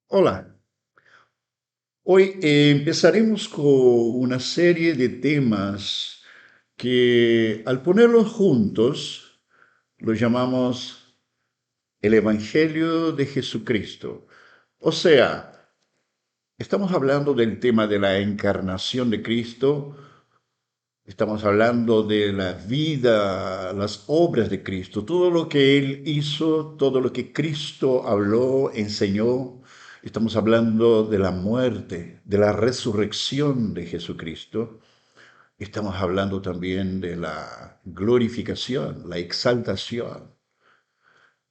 Hola, hoy empezaremos con una serie de temas que al ponerlos juntos los llamamos el Evangelio de Jesucristo. O sea, estamos hablando del tema de la encarnación de Cristo, estamos hablando de la vida, las obras de Cristo, todo lo que Él hizo, todo lo que Cristo habló, enseñó. Estamos hablando de la muerte, de la resurrección de Jesucristo. Estamos hablando también de la glorificación, la exaltación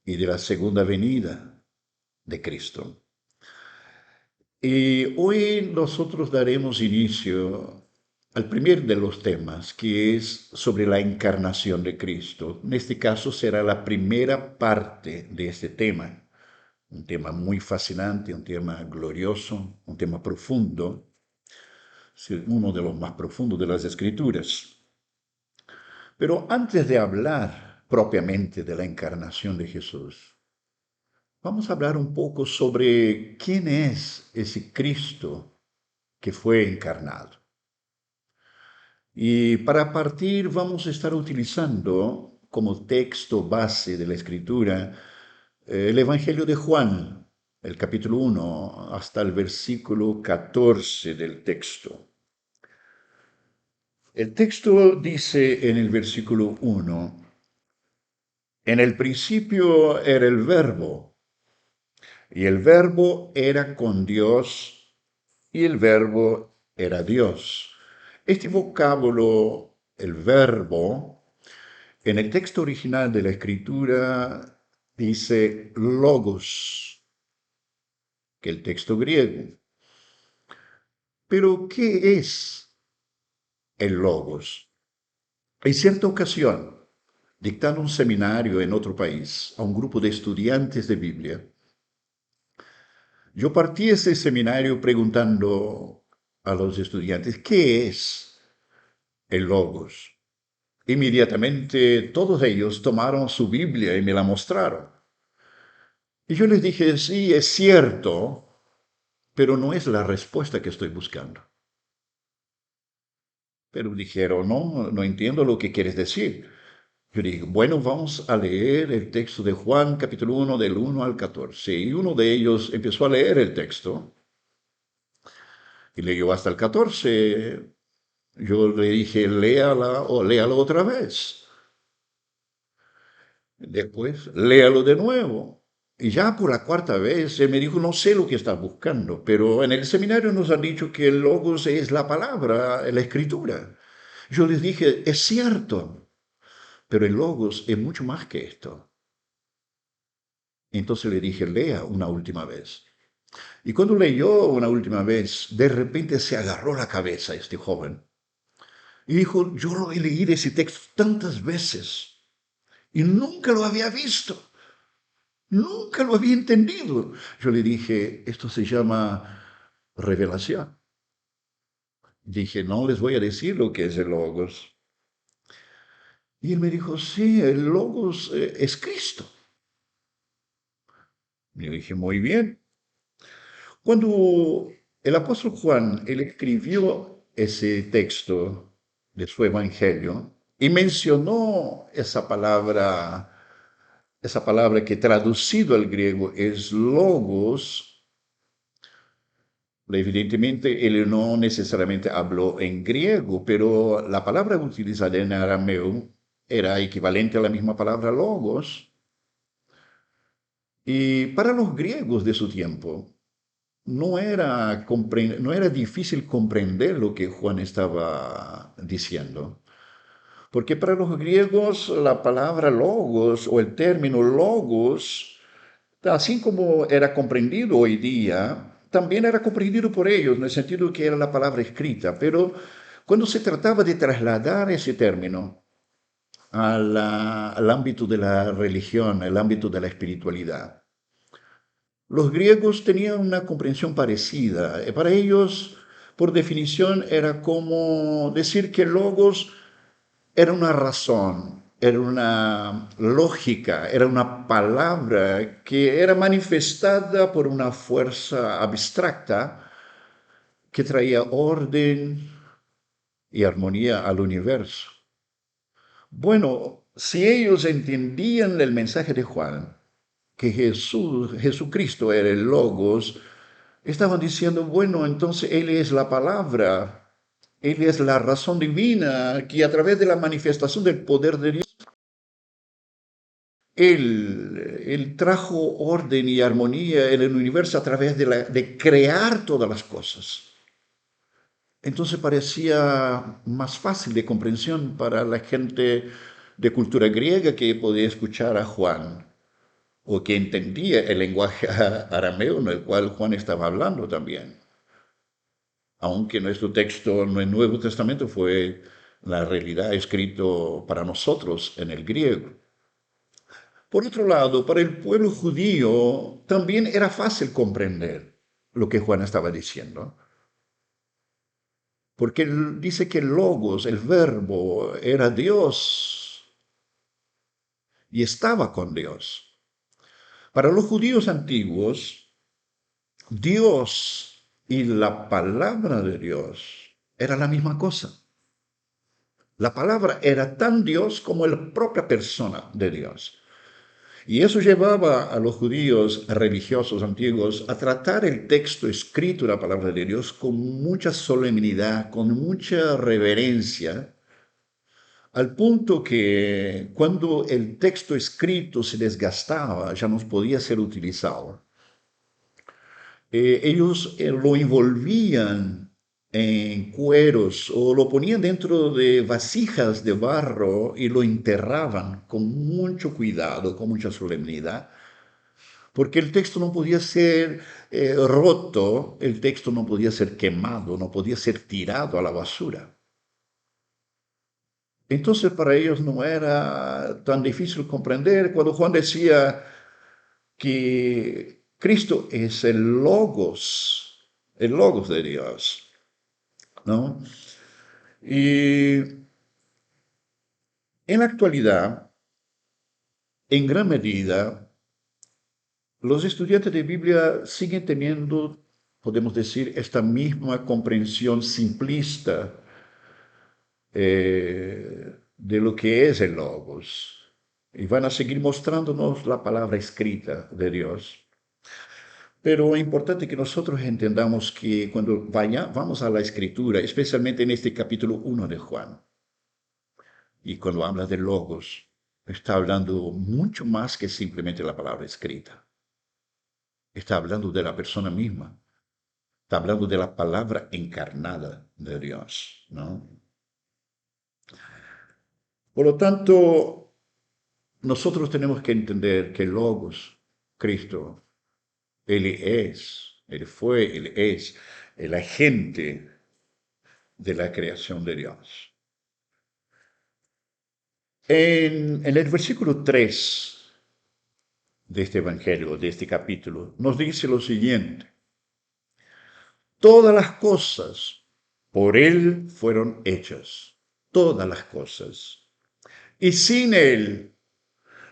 y de la segunda venida de Cristo. Y hoy nosotros daremos inicio al primer de los temas, que es sobre la encarnación de Cristo. En este caso será la primera parte de este tema, un tema muy fascinante, un tema glorioso, un tema profundo, uno de los más profundos de las Escrituras. Pero antes de hablar propiamente de la encarnación de Jesús, vamos a hablar un poco sobre quién es ese Cristo que fue encarnado. Y para partir vamos a estar utilizando como texto base de la escritura el Evangelio de Juan, el capítulo 1 hasta el versículo 14 del texto. El texto dice en el versículo 1, en el principio era el verbo, y el verbo era con Dios, y el verbo era Dios. Este vocábulo, el verbo, en el texto original de la escritura dice logos, que el texto griego. Pero, ¿qué es el logos? En cierta ocasión, dictando un seminario en otro país a un grupo de estudiantes de Biblia, yo partí ese seminario preguntando a los estudiantes, ¿qué es el logos? Inmediatamente todos ellos tomaron su Biblia y me la mostraron. Y yo les dije, sí, es cierto, pero no es la respuesta que estoy buscando. Pero dijeron, no, no entiendo lo que quieres decir. Yo dije, bueno, vamos a leer el texto de Juan, capítulo 1, del 1 al 14. Y uno de ellos empezó a leer el texto y leyó hasta el 14. Yo le dije, léala o léalo otra vez. Después, léalo de nuevo. Y ya por la cuarta vez, él me dijo, no sé lo que estás buscando, pero en el seminario nos han dicho que el logos es la palabra, la escritura. Yo les dije, es cierto, pero el logos es mucho más que esto. Entonces le dije, lea una última vez. Y cuando leyó una última vez, de repente se agarró la cabeza este joven y dijo, yo lo he leído ese texto tantas veces y nunca lo había visto. Nunca lo había entendido. Yo le dije, esto se llama revelación. Dije, no les voy a decir lo que es el logos. Y él me dijo, sí, el logos es Cristo. Y yo dije, muy bien. Cuando el apóstol Juan, él escribió ese texto de su evangelio y mencionó esa palabra que traducido al griego es logos. Evidentemente, él no necesariamente habló en griego, pero la palabra utilizada en arameo era equivalente a la misma palabra logos. Y para los griegos de su tiempo, no era difícil comprender lo que Juan estaba diciendo. Porque para los griegos la palabra logos o el término logos, así como era comprendido hoy día, también era comprendido por ellos, en el sentido que era la palabra escrita. Pero cuando se trataba de trasladar ese término al ámbito de la religión, al ámbito de la espiritualidad, los griegos tenían una comprensión parecida. Para ellos, por definición, era como decir que logos era una razón, era una lógica, era una palabra que era manifestada por una fuerza abstracta que traía orden y armonía al universo. Bueno, si ellos entendían el mensaje de Juan, que Jesucristo era el Logos, estaban diciendo, bueno, entonces Él es la palabra, Él es la razón divina, que a través de la manifestación del poder de Dios, Él trajo orden y armonía en el universo a través de crear todas las cosas. Entonces parecía más fácil de comprensión para la gente de cultura griega que podía escuchar a Juan o que entendía el lenguaje arameo en el cual Juan estaba hablando también. Aunque nuestro texto en el Nuevo Testamento fue la realidad escrito para nosotros en el griego. Por otro lado, para el pueblo judío también era fácil comprender lo que Juan estaba diciendo, porque él dice que el logos, el verbo, era Dios y estaba con Dios. Para los judíos antiguos, Dios y la palabra de Dios era la misma cosa. La palabra era tan Dios como la propia persona de Dios. Y eso llevaba a los judíos religiosos antiguos a tratar el texto escrito de la palabra de Dios con mucha solemnidad, con mucha reverencia, al punto que cuando el texto escrito se desgastaba, ya no podía ser utilizado, ellos lo envolvían en cueros o lo ponían dentro de vasijas de barro y lo enterraban con mucho cuidado, con mucha solemnidad, porque el texto no podía ser roto, el texto no podía ser quemado, no podía ser tirado a la basura. Entonces para ellos no era tan difícil comprender cuando Juan decía que Cristo es el logos de Dios, ¿no? Y en la actualidad, en gran medida, los estudiantes de Biblia siguen teniendo, podemos decir, esta misma comprensión simplista de lo que es el logos. Y van a seguir mostrándonos la palabra escrita de Dios. Pero es importante que nosotros entendamos que cuando vamos a la escritura, especialmente en este capítulo 1 de Juan, y cuando habla de logos, está hablando mucho más que simplemente la palabra escrita. Está hablando de la persona misma. Está hablando de la palabra encarnada de Dios, ¿no? Por lo tanto, nosotros tenemos que entender que Logos, Cristo, Él fue, Él es el agente de la creación de Dios. En el versículo 3 de este Evangelio, de este capítulo, nos dice lo siguiente. Todas las cosas por Él fueron hechas. Todas las cosas. Y sin Él,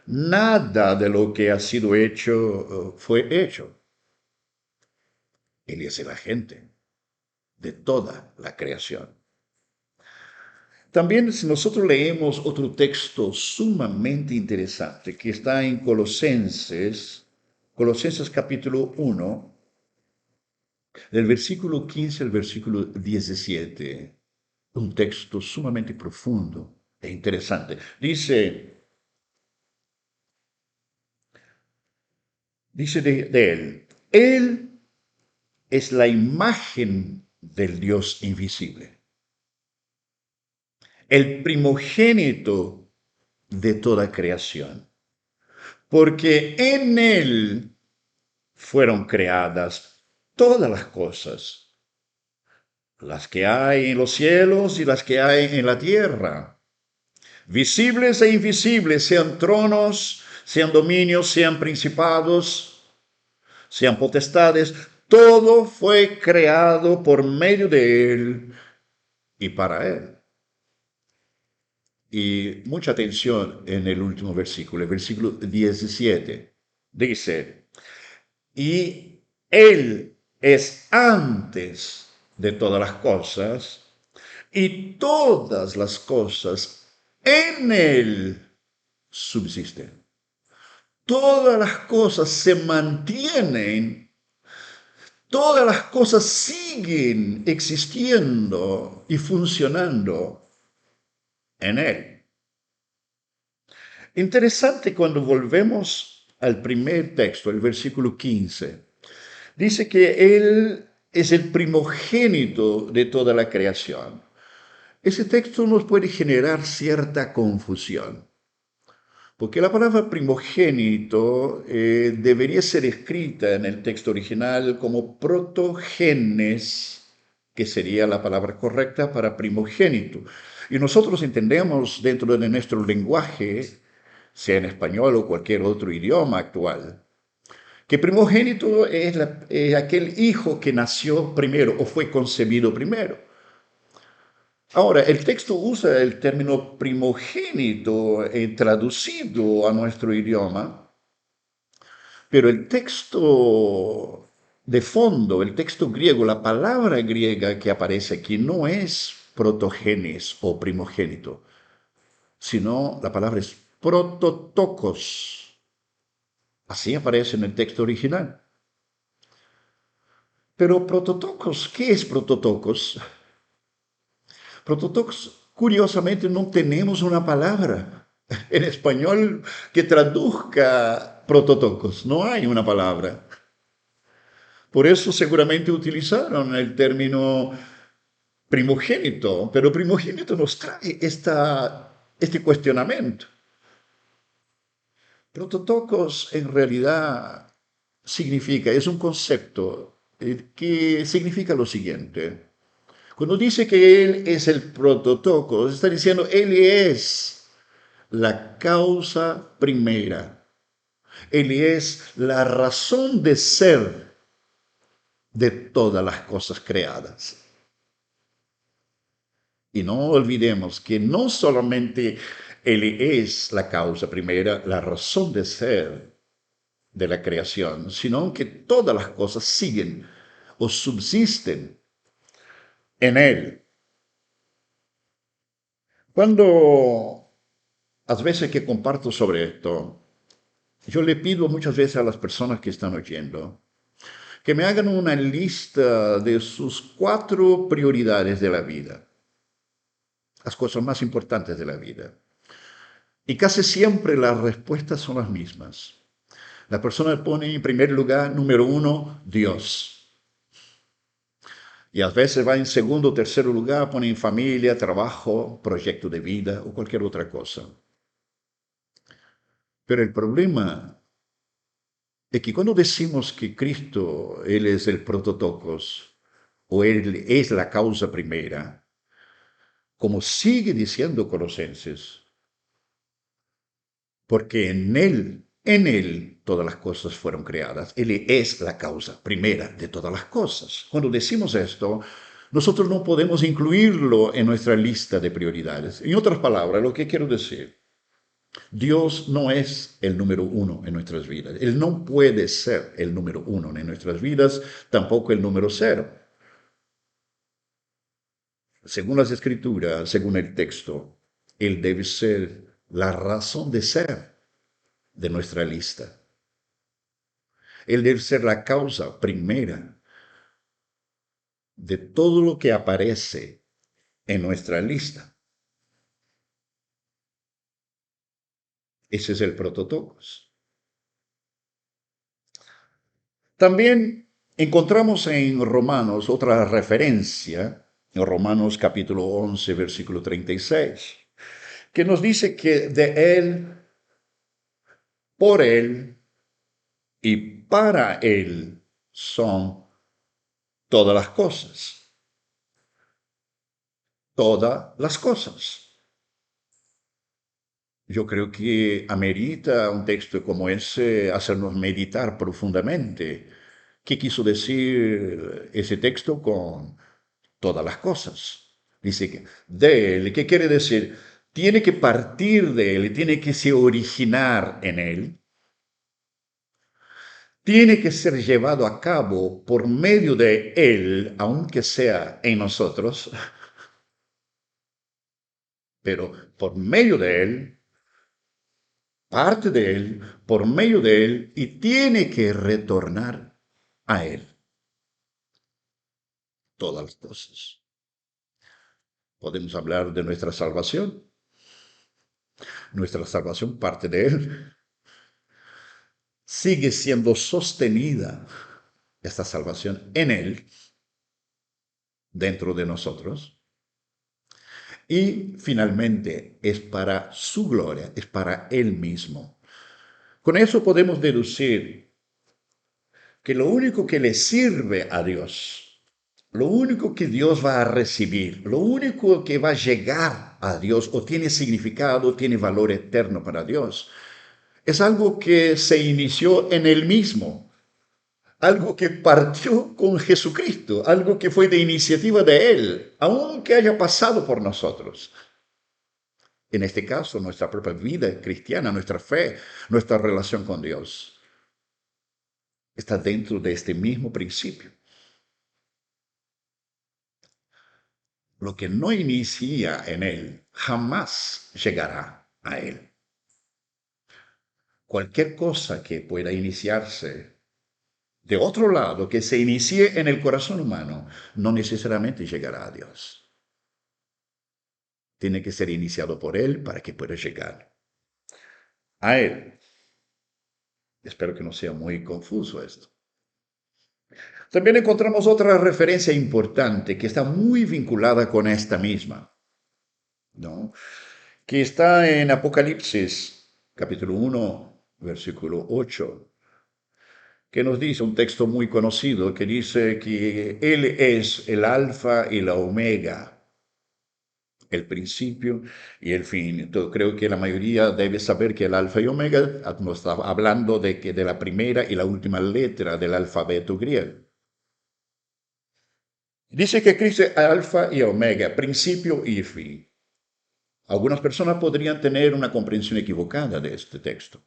nada de lo que ha sido hecho fue hecho. Él es el agente de toda la creación. También si nosotros leemos otro texto sumamente interesante que está en Colosenses capítulo 1, del versículo 15 al versículo 17, un texto sumamente profundo e interesante. Dice él es la imagen del Dios invisible, el primogénito de toda creación, porque en Él fueron creadas todas las que hay en los cielos y las que hay en la tierra, visibles e invisibles, sean tronos, sean dominios, sean principados, sean potestades, todo fue creado por medio de Él y para Él. y mucha atención en el último versículo, el versículo 17. Dice, y Él es antes de todas las cosas, y todas las cosas en Él subsisten. Todas las cosas se mantienen, todas las cosas siguen existiendo y funcionando en Él. Interesante cuando volvemos al primer texto, el versículo 15. Dice que Él es el primogénito de toda la creación. Ese texto nos puede generar cierta confusión, porque la palabra primogénito debería ser escrita en el texto original como protogenes, que sería la palabra correcta para primogénito. Y nosotros entendemos dentro de nuestro lenguaje, sea en español o cualquier otro idioma actual, que primogénito es aquel hijo que nació primero o fue concebido primero. Ahora, el texto usa el término primogénito traducido a nuestro idioma, pero el texto de fondo, el texto griego, la palabra griega que aparece aquí no es protogenes o primogénito, sino la palabra es prototokos. Así aparece en el texto original. Pero prototokos, ¿qué es prototokos? Prototokos, curiosamente, no tenemos una palabra en español que traduzca prototokos. No hay una palabra. Por eso seguramente utilizaron el término primogénito, pero primogénito nos trae este cuestionamiento. Prototokos en realidad significa, es un concepto que significa lo siguiente. Cuando dice que Él es el prototocos, está diciendo Él es la causa primera. Él es la razón de ser de todas las cosas creadas. Y no olvidemos que no solamente Él es la causa primera, la razón de ser de la creación, sino que todas las cosas siguen o subsisten en Él. Cuando las veces que comparto sobre esto, yo le pido muchas veces a las personas que están oyendo que me hagan una lista de sus 4 prioridades de la vida, las cosas más importantes de la vida. Y casi siempre las respuestas son las mismas. La persona pone en primer lugar, número 1, Dios. Y a veces va en segundo o tercer lugar, pone en familia, trabajo, proyecto de vida o cualquier otra cosa. Pero el problema es que cuando decimos que Cristo, Él es el prototocos, o Él es la causa primera, como sigue diciendo Colosenses, porque en Él todas las cosas fueron creadas. Él es la causa primera de todas las cosas. Cuando decimos esto, nosotros no podemos incluirlo en nuestra lista de prioridades. En otras palabras, lo que quiero decir, Dios no es el número 1 en nuestras vidas. Él no puede ser el número 1 en nuestras vidas, tampoco el número 0. Según las escrituras, según el texto, Él debe ser la razón de ser de nuestra lista. Él debe ser la causa primera de todo lo que aparece en nuestra lista. Ese es el prototocos. También encontramos en Romanos otra referencia, en Romanos capítulo 11, versículo 36, que nos dice que de Él, por Él y para Él son todas las cosas. Todas las cosas. Yo creo que amerita un texto como ese hacernos meditar profundamente. ¿Qué quiso decir ese texto con todas las cosas? Dice que de él, ¿qué quiere decir? tiene que partir de Él, tiene que se originar en Él, tiene que ser llevado a cabo por medio de Él, aunque sea en nosotros, pero por medio de Él, parte de Él, por medio de Él, y tiene que retornar a Él todas las cosas. Podemos hablar de nuestra salvación. Nuestra salvación parte de Él. Sigue siendo sostenida esta salvación en Él, dentro de nosotros. Y finalmente es para su gloria, es para Él mismo. Con eso podemos deducir que lo único que le sirve a Dios, lo único que Dios va a recibir, lo único que va a llegar a Dios o tiene significado, tiene valor eterno para Dios, es algo que se inició en Él mismo, algo que partió con Jesucristo, algo que fue de iniciativa de Él, aunque haya pasado por nosotros. En este caso, nuestra propia vida cristiana, nuestra fe, nuestra relación con Dios, está dentro de este mismo principio. Lo que no inicia en Él jamás llegará a Él. Cualquier cosa que pueda iniciarse de otro lado, que se inicie en el corazón humano, no necesariamente llegará a Dios. Tiene que ser iniciado por Él para que pueda llegar a Él. Espero que no sea muy confuso esto. También encontramos otra referencia importante que está muy vinculada con esta misma, ¿no? Que está en Apocalipsis, capítulo 1, versículo 8, que nos dice un texto muy conocido que dice que Él es el alfa y la omega, el principio y el fin. Entonces, creo que la mayoría debe saber que el alfa y omega nos está hablando de la primera y la última letra del alfabeto griego. Dice que Cristo es alfa y omega, principio y fin. Algunas personas podrían tener una comprensión equivocada de este texto.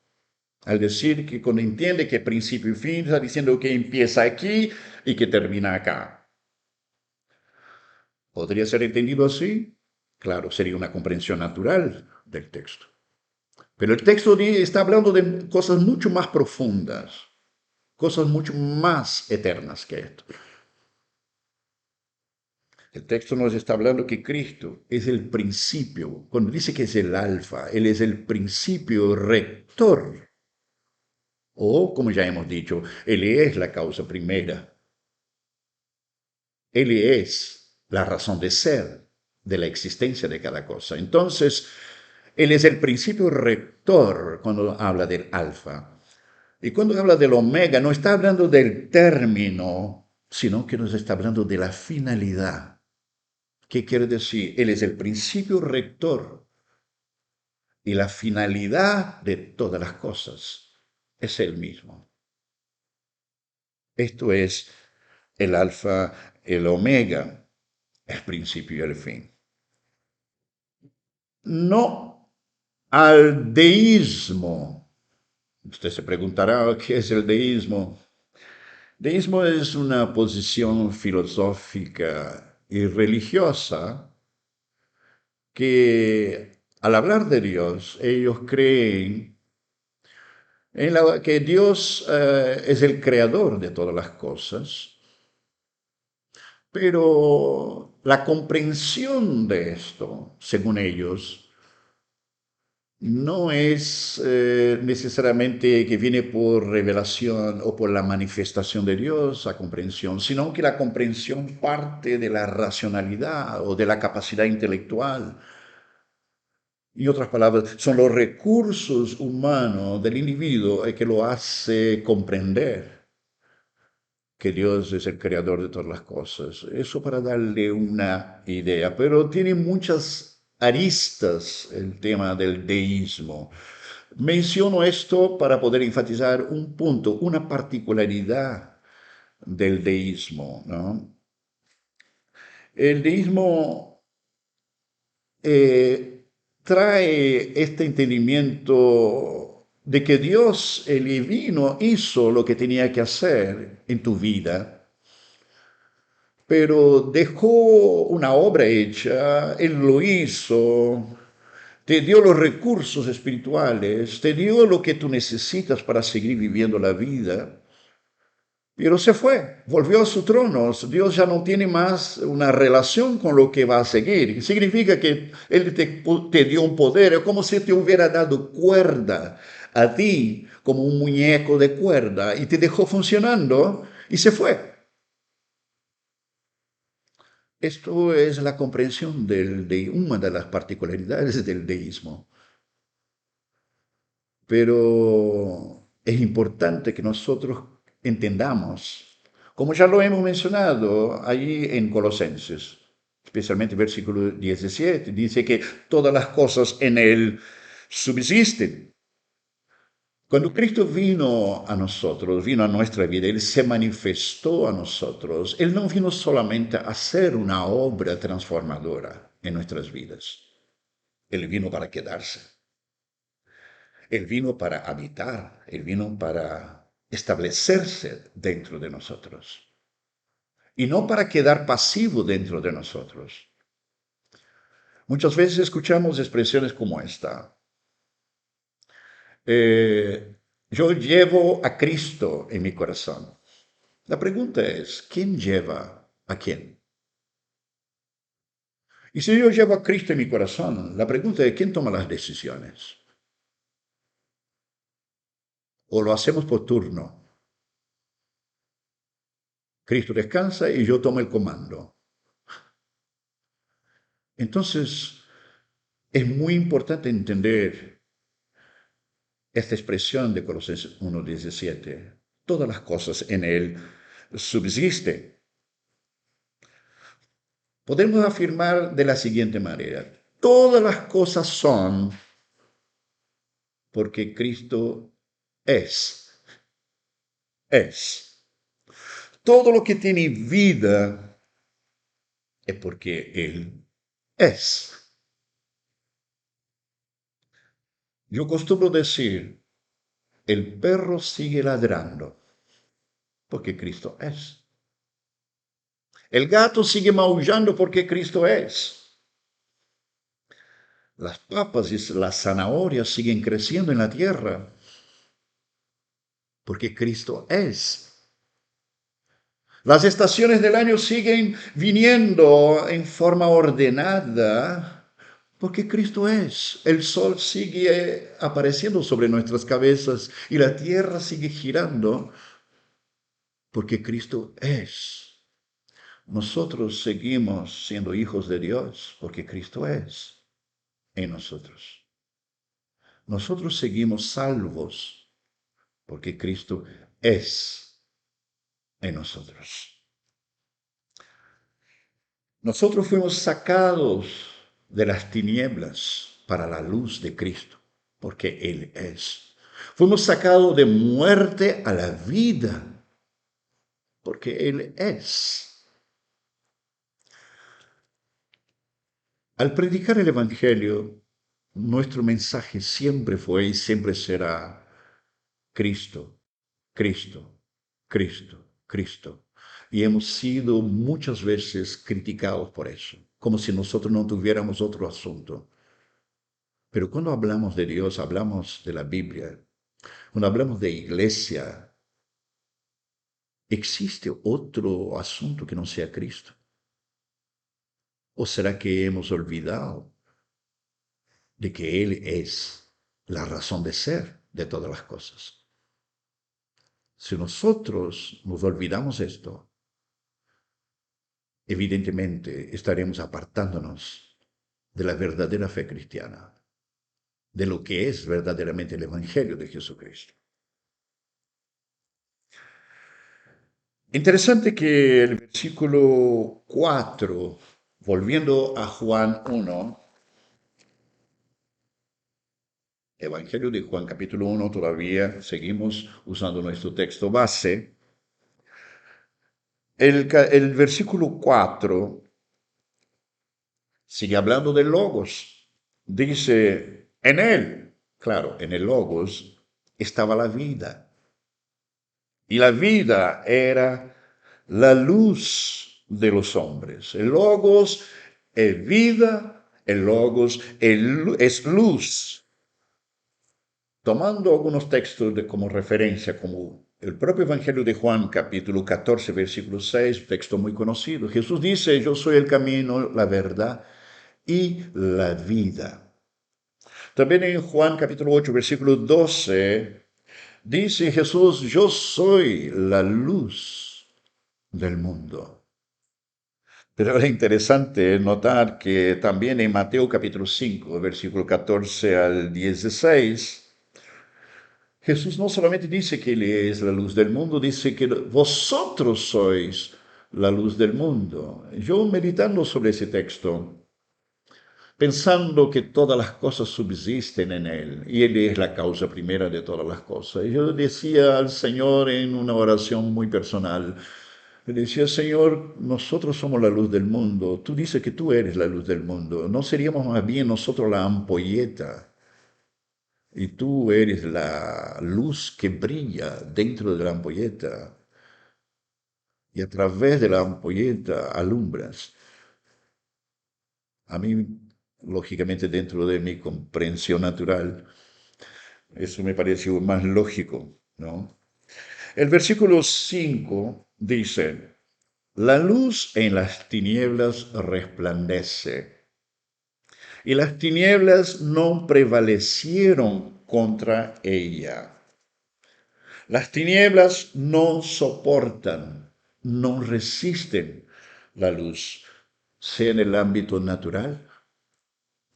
Al decir que cuando entiende que principio y fin está diciendo que empieza aquí y que termina acá. ¿Podría ser entendido así? Claro, sería una comprensión natural del texto. Pero el texto está hablando de cosas mucho más profundas, cosas mucho más eternas que esto. El texto nos está hablando que Cristo es el principio. Cuando dice que es el alfa, Él es el principio rector. O, como ya hemos dicho, Él es la causa primera. Él es la razón de ser de la existencia de cada cosa. Entonces, Él es el principio rector cuando habla del alfa. Y cuando habla del omega, no está hablando del término, sino que nos está hablando de la finalidad. ¿Qué quiere decir? Él es el principio rector y la finalidad de todas las cosas. Es Él mismo. Esto es el alfa, el omega, el principio y el fin. No al deísmo. Usted se preguntará qué es el deísmo. Deísmo es una posición filosófica y religiosa que al hablar de Dios, ellos creen en que Dios es el creador de todas las cosas, pero la comprensión de esto, según ellos, no es necesariamente que viene por revelación o por la manifestación de Dios, la comprensión, sino que la comprensión parte de la racionalidad o de la capacidad intelectual. Y otras palabras, son los recursos humanos del individuo el que lo hace comprender que Dios es el creador de todas las cosas. Eso para darle una idea, pero tiene muchas aristas el tema del deísmo. Menciono esto para poder enfatizar un punto, una particularidad del deísmo, ¿no? El deísmo trae este entendimiento de que Dios, el divino, hizo lo que tenía que hacer en tu vida, pero dejó una obra hecha, Él lo hizo, te dio los recursos espirituales, te dio lo que tú necesitas para seguir viviendo la vida. Pero se fue, volvió a su trono. Dios ya no tiene más una relación con lo que va a seguir. Significa que Él te dio un poder, es como si te hubiera dado cuerda a ti, como un muñeco de cuerda, y te dejó funcionando y se fue. Esto es la comprensión de una de las particularidades del deísmo. Pero es importante que nosotros entendamos, como ya lo hemos mencionado allí en Colosenses, especialmente versículo 17, dice que todas las cosas en Él subsisten. Cuando Cristo vino a nosotros, vino a nuestra vida, Él se manifestó a nosotros. Él no vino solamente a hacer una obra transformadora en nuestras vidas. Él vino para quedarse. Él vino para habitar, Él vino para establecerse dentro de nosotros y no para quedar pasivo dentro de nosotros. Muchas veces escuchamos expresiones como esta. Yo llevo a Cristo en mi corazón. La pregunta es, ¿quién lleva a quién? Y si yo llevo a Cristo en mi corazón, la pregunta es, ¿quién toma las decisiones? ¿O lo hacemos por turno? Cristo descansa y yo tomo el comando. Entonces, es muy importante entender esta expresión de Colosenses 1:17. Todas las cosas en Él subsisten. Podemos afirmar de la siguiente manera. Todas las cosas son porque Cristo es. Es. Todo lo que tiene vida es porque Él es. Yo acostumbro decir, el perro sigue ladrando porque Cristo es. El gato sigue maullando porque Cristo es. Las papas y las zanahorias siguen creciendo en la tierra porque Cristo es. Las estaciones del año siguen viniendo en forma ordenada porque Cristo es. El sol sigue apareciendo sobre nuestras cabezas y la tierra sigue girando porque Cristo es. Nosotros seguimos siendo hijos de Dios porque Cristo es en nosotros. Nosotros seguimos salvos porque Cristo es en nosotros. Nosotros fuimos sacados de las tinieblas para la luz de Cristo porque Él es. Fuimos sacados de muerte a la vida porque Él es. Al predicar el Evangelio, nuestro mensaje siempre fue y siempre será Cristo, Cristo, Cristo, Cristo. Y hemos sido muchas veces criticados por eso, como si nosotros no tuviéramos otro asunto. Pero cuando hablamos de Dios, hablamos de la Biblia. Cuando hablamos de iglesia, ¿existe otro asunto que no sea Cristo? ¿O será que hemos olvidado de que Él es la razón de ser de todas las cosas? Si nosotros nos olvidamos esto, evidentemente estaremos apartándonos de la verdadera fe cristiana, de lo que es verdaderamente el Evangelio de Jesucristo. Interesante que el versículo 4, volviendo a Juan 1, Evangelio de Juan capítulo 1, todavía seguimos usando nuestro texto base. El versículo 4 sigue hablando de logos. dice, en él, claro, en el Logos, estaba la vida. Y la vida era la luz de los hombres. El Logos es vida, el Logos es luz. Tomando algunos textos como referencia, como el propio Evangelio de Juan, capítulo 14, versículo 6, texto muy conocido, Jesús dice, yo soy el camino, la verdad y la vida. También en Juan, capítulo 8, versículo 12, dice Jesús, yo soy la luz del mundo. Pero es interesante notar que también en Mateo capítulo 5, versículo 14 al 16, Jesús no solamente dice que Él es la luz del mundo, dice que vosotros sois la luz del mundo. Yo meditando sobre ese texto, pensando que todas las cosas subsisten en Él y Él es la causa primera de todas las cosas. Y yo decía al Señor en una oración muy personal, le decía, Señor, nosotros somos la luz del mundo, tú dices que tú eres la luz del mundo, ¿no seríamos más bien nosotros la ampolleta? Y tú eres la luz que brilla dentro de la ampolleta y a través de la ampolleta alumbras. A mí, lógicamente, dentro de mi comprensión natural, eso me pareció más lógico, ¿no? El versículo 5 dice, la luz en las tinieblas resplandece y las tinieblas no prevalecieron contra ella. Las tinieblas no soportan, no resisten la luz, sea en el ámbito natural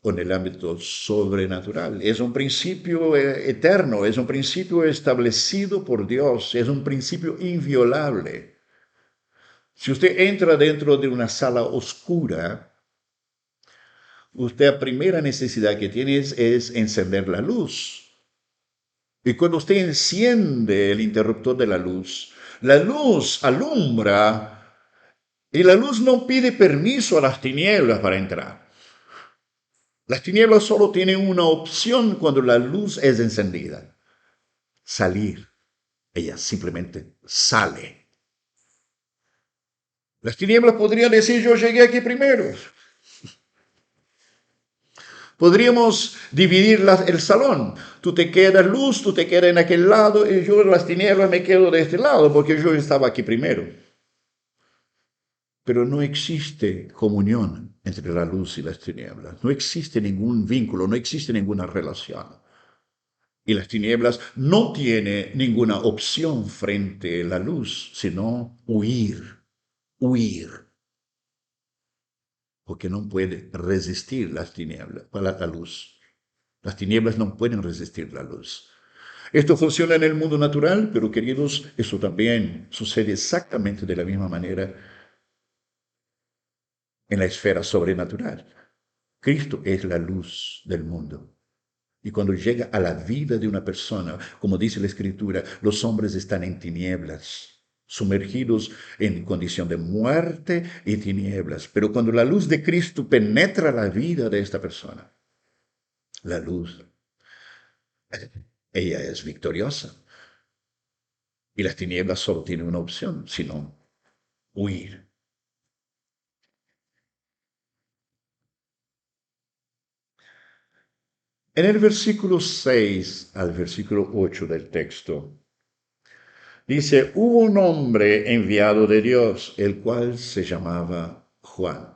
o en el ámbito sobrenatural. Es un principio eterno, es un principio establecido por Dios, es un principio inviolable. Si usted entra dentro de una sala oscura, usted la primera necesidad que tiene es encender la luz. Y cuando usted enciende el interruptor de la luz alumbra y la luz no pide permiso a las tinieblas para entrar. Las tinieblas solo tienen una opción cuando la luz es encendida, salir. Ella simplemente sale. Las tinieblas podrían decir, yo llegué aquí primero. Podríamos dividir el salón. Tú te quedas luz, tú te quedas en aquel lado y yo en las tinieblas me quedo de este lado porque yo estaba aquí primero. Pero no existe comunión entre la luz y las tinieblas. No existe ningún vínculo, no existe ninguna relación. Y las tinieblas no tienen ninguna opción frente a la luz, sino huir, huir. Porque no puede resistir las tinieblas, la luz. Las tinieblas no pueden resistir la luz. Esto funciona en el mundo natural, pero queridos, eso también sucede exactamente de la misma manera en la esfera sobrenatural. Cristo es la luz del mundo. Y cuando llega a la vida de una persona, como dice la Escritura, los hombres están en tinieblas, sumergidos en condición de muerte y tinieblas. Pero cuando la luz de Cristo penetra la vida de esta persona, la luz, ella es victoriosa. Y las tinieblas solo tienen una opción, sino huir. En el versículo 6 al versículo 8 del texto, dice, hubo un hombre enviado de Dios, el cual se llamaba Juan.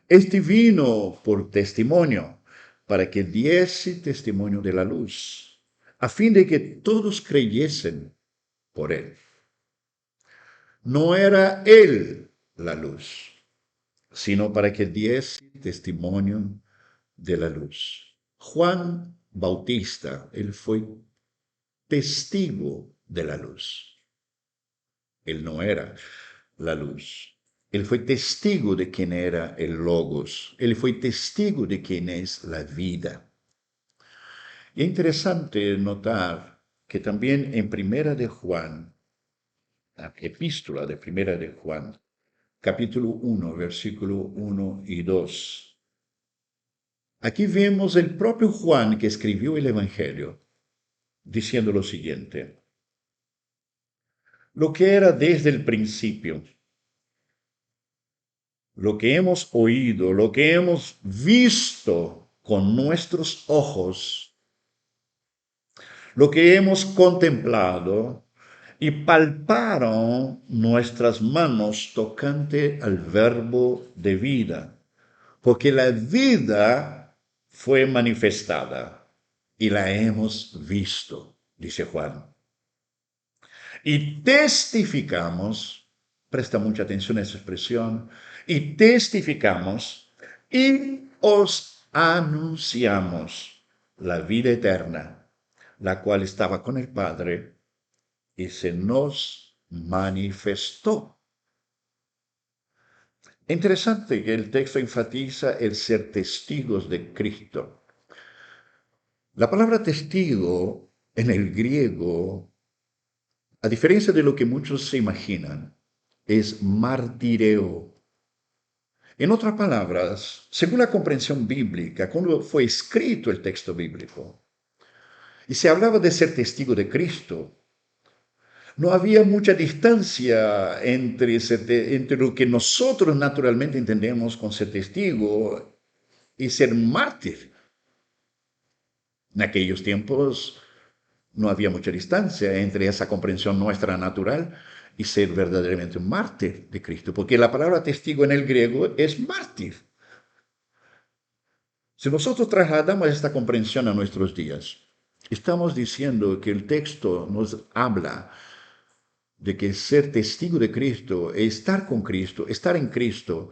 Este vino por testimonio, para que diese testimonio de la luz, a fin de que todos creyesen por él. No era él la luz, sino para que diese testimonio de la luz. Juan Bautista, él fue testigo de la luz. Él no era la luz. Él fue testigo de quién era el Logos. Él fue testigo de quién es la vida. Y es interesante notar que también en Primera de Juan, la epístola de Primera de Juan, capítulo 1, versículo 1 y 2, Aquí vemos el propio Juan que escribió el Evangelio diciendo lo siguiente: lo que era desde el principio, lo que hemos oído, lo que hemos visto con nuestros ojos, lo que hemos contemplado y palparon nuestras manos tocante al verbo de vida, porque la vida fue manifestada y la hemos visto, dice Juan. Y testificamos, presta mucha atención a esa expresión, y testificamos y os anunciamos la vida eterna, la cual estaba con el Padre y se nos manifestó. Interesante que el texto enfatiza el ser testigos de Cristo. La palabra testigo en el griego, a diferencia de lo que muchos se imaginan, es martireo. En otras palabras, según la comprensión bíblica, cuando fue escrito el texto bíblico, y se hablaba de ser testigo de Cristo, no había mucha distancia entre lo que nosotros naturalmente entendemos con ser testigo y ser mártir. En aquellos tiempos no había mucha distancia entre esa comprensión nuestra natural y ser verdaderamente un mártir de Cristo, porque la palabra testigo en el griego es mártir. Si nosotros trasladamos esta comprensión a nuestros días, estamos diciendo que el texto nos habla de que ser testigo de Cristo es estar con Cristo, estar en Cristo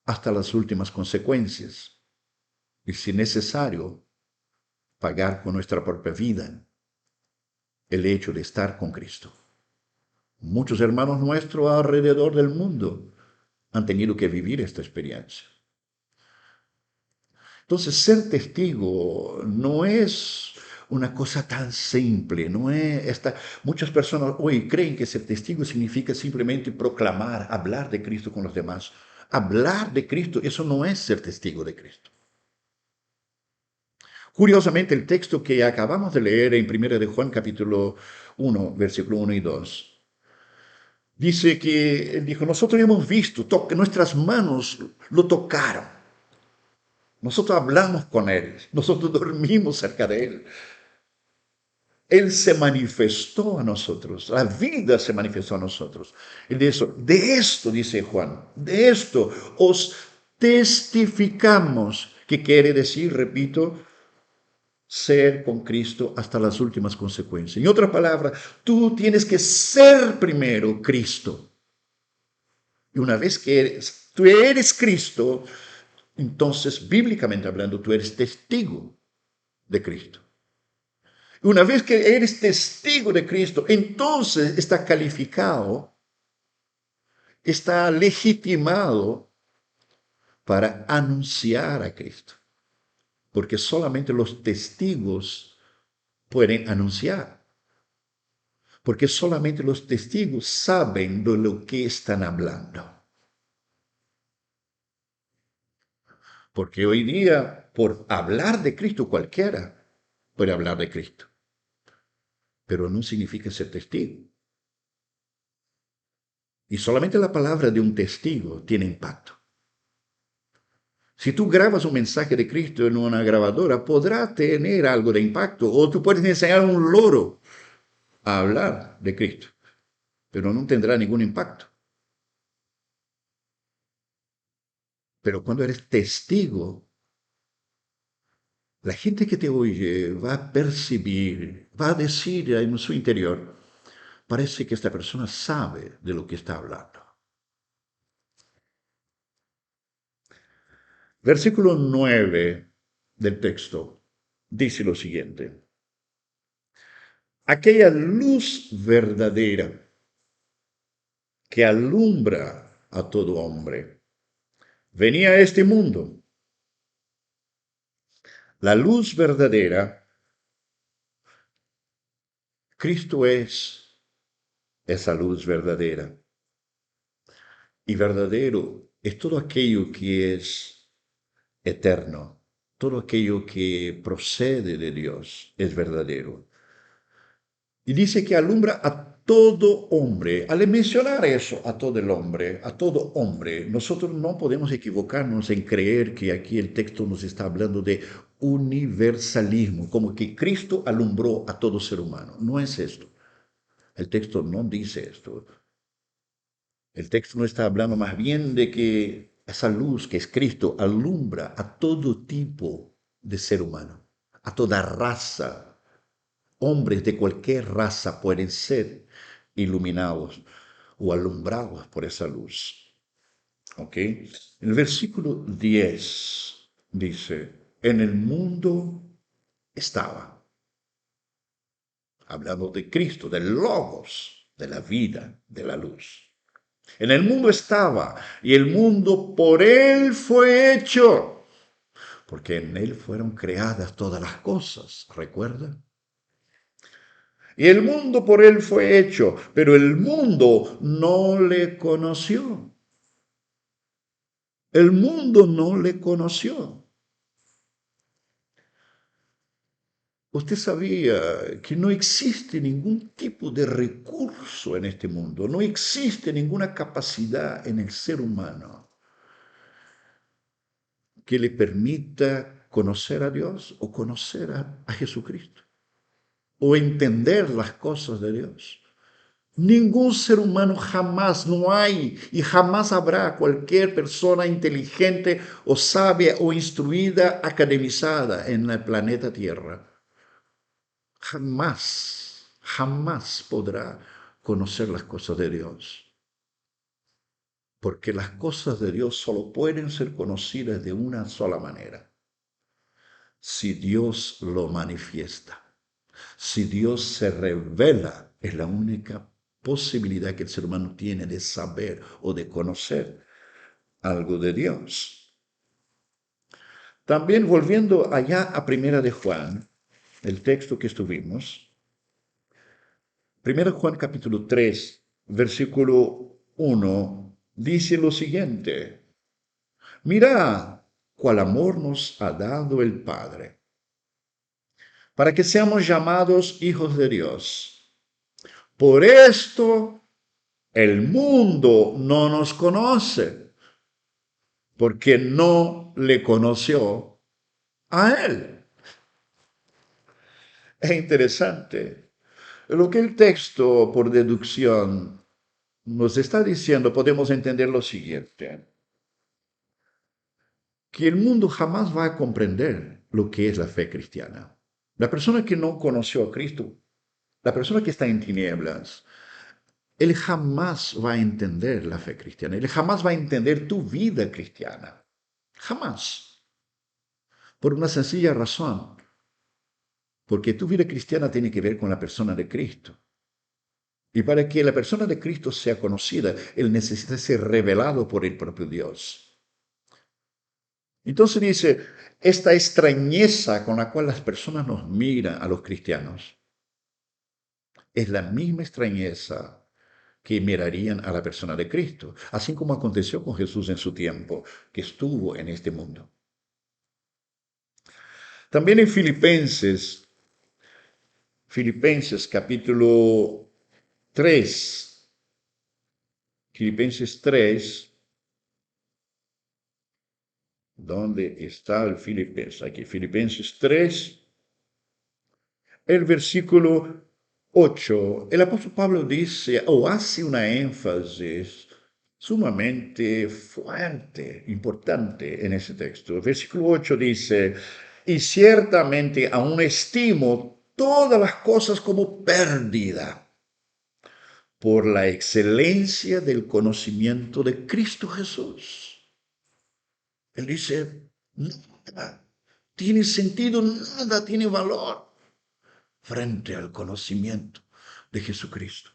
hasta las últimas consecuencias. Y si necesario, pagar con nuestra propia vida el hecho de estar con Cristo. Muchos hermanos nuestros alrededor del mundo han tenido que vivir esta experiencia. Entonces, ser testigo no es una cosa tan simple, no es esta. Muchas personas hoy creen que ser testigo significa simplemente proclamar, hablar de Cristo con los demás. Hablar de Cristo, eso no es ser testigo de Cristo. Curiosamente, el texto que acabamos de leer en 1 de Juan capítulo 1, versículo 1 y 2, dice que, él dijo, nosotros hemos visto, nuestras manos lo tocaron. Nosotros hablamos con Él, nosotros dormimos cerca de Él. Él se manifestó a nosotros, la vida se manifestó a nosotros. Y de esto, dice Juan, de esto os testificamos, que quiere decir, repito, ser con Cristo hasta las últimas consecuencias. En otra palabra, tú tienes que ser primero Cristo. Y una vez que tú eres Cristo, entonces, bíblicamente hablando, tú eres testigo de Cristo. Una vez que eres testigo de Cristo, entonces está calificado, está legitimado para anunciar a Cristo. Porque solamente los testigos pueden anunciar. Porque solamente los testigos saben de lo que están hablando. Porque hoy día, por hablar de Cristo, cualquiera puede hablar de Cristo. Pero no significa ser testigo. Y solamente la palabra de un testigo tiene impacto. Si tú grabas un mensaje de Cristo en una grabadora, podrá tener algo de impacto. O tú puedes enseñar a un loro a hablar de Cristo, pero no tendrá ningún impacto. Pero cuando eres testigo, la gente que te oye va a percibir, va a decir en su interior, parece que esta persona sabe de lo que está hablando. Versículo 9 del texto dice lo siguiente: aquella luz verdadera que alumbra a todo hombre venía a este mundo. La luz verdadera, Cristo es esa luz verdadera. Y verdadero es todo aquello que es eterno, todo aquello que procede de Dios es verdadero. Y dice que alumbra a todo hombre. Al mencionar eso, a todo el hombre, a todo hombre, nosotros no podemos equivocarnos en creer que aquí el texto nos está hablando de universalismo, como que Cristo alumbró a todo ser humano. No es esto. El texto no dice esto. El texto no está hablando más bien de que esa luz que es Cristo alumbra a todo tipo de ser humano, a toda raza. Hombres de cualquier raza pueden ser iluminados o alumbrados por esa luz. ¿Ok? El versículo 10 dice, en el mundo estaba, hablando de Cristo, del Logos, de la vida, de la luz. En el mundo estaba, y el mundo por él fue hecho, porque en él fueron creadas todas las cosas, ¿recuerda? Y el mundo por él fue hecho, pero el mundo no le conoció. El mundo no le conoció. Usted sabía que no existe ningún tipo de recurso en este mundo, no existe ninguna capacidad en el ser humano que le permita conocer a Dios o conocer a Jesucristo o entender las cosas de Dios. Ningún ser humano jamás, no hay y jamás habrá cualquier persona inteligente o sabia o instruida, academizada en el planeta Tierra. Jamás, jamás podrá conocer las cosas de Dios. Porque las cosas de Dios solo pueden ser conocidas de una sola manera. Si Dios lo manifiesta. Si Dios se revela, es la única posibilidad que el ser humano tiene de saber o de conocer algo de Dios. También volviendo allá a Primera de Juan, el texto que estuvimos, Primera de Juan capítulo 3, versículo 1, dice lo siguiente, mira cuál amor nos ha dado el Padre, para que seamos llamados hijos de Dios. Por esto el mundo no nos conoce porque no le conoció a Él. Es interesante. Lo que el texto, por deducción, nos está diciendo, podemos entender lo siguiente, que el mundo jamás va a comprender lo que es la fe cristiana. La persona que no conoció a Cristo, la persona que está en tinieblas, él jamás va a entender la fe cristiana, él jamás va a entender tu vida cristiana. Jamás. Por una sencilla razón. Porque tu vida cristiana tiene que ver con la persona de Cristo. Y para que la persona de Cristo sea conocida, Él necesita ser revelado por el propio Dios. Entonces dice, esta extrañeza con la cual las personas nos miran a los cristianos, es la misma extrañeza que mirarían a la persona de Cristo, así como aconteció con Jesús en su tiempo, que estuvo en este mundo. También en Filipenses capítulo 3, Filipenses 3, ¿dónde está el Filipenses? Aquí, Filipenses 3, el versículo 8. El apóstol Pablo dice, o hace una énfasis sumamente fuerte, importante en ese texto. El versículo 8 dice, y ciertamente aún estimo todas las cosas como pérdida por la excelencia del conocimiento de Cristo Jesús. Él dice, nada tiene sentido, nada tiene valor frente al conocimiento de Jesucristo.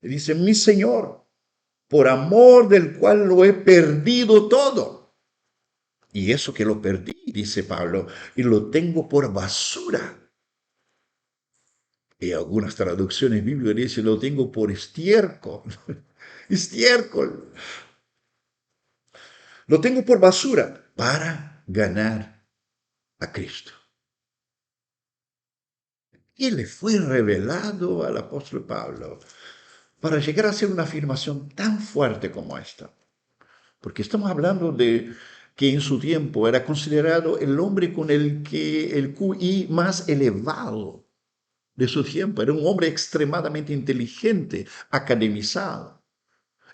Él dice, mi Señor, por amor del cual lo he perdido todo. Y eso que lo perdí, dice Pablo, y lo tengo por basura. Y algunas traducciones bíblicas dicen, lo tengo por estiércol. Estiércol. Lo tengo por basura para ganar a Cristo. Y le fue revelado al apóstol Pablo para llegar a hacer una afirmación tan fuerte como esta. Porque estamos hablando de que en su tiempo era considerado el hombre con el QI más elevado de su tiempo. Era un hombre extremadamente inteligente, academizado.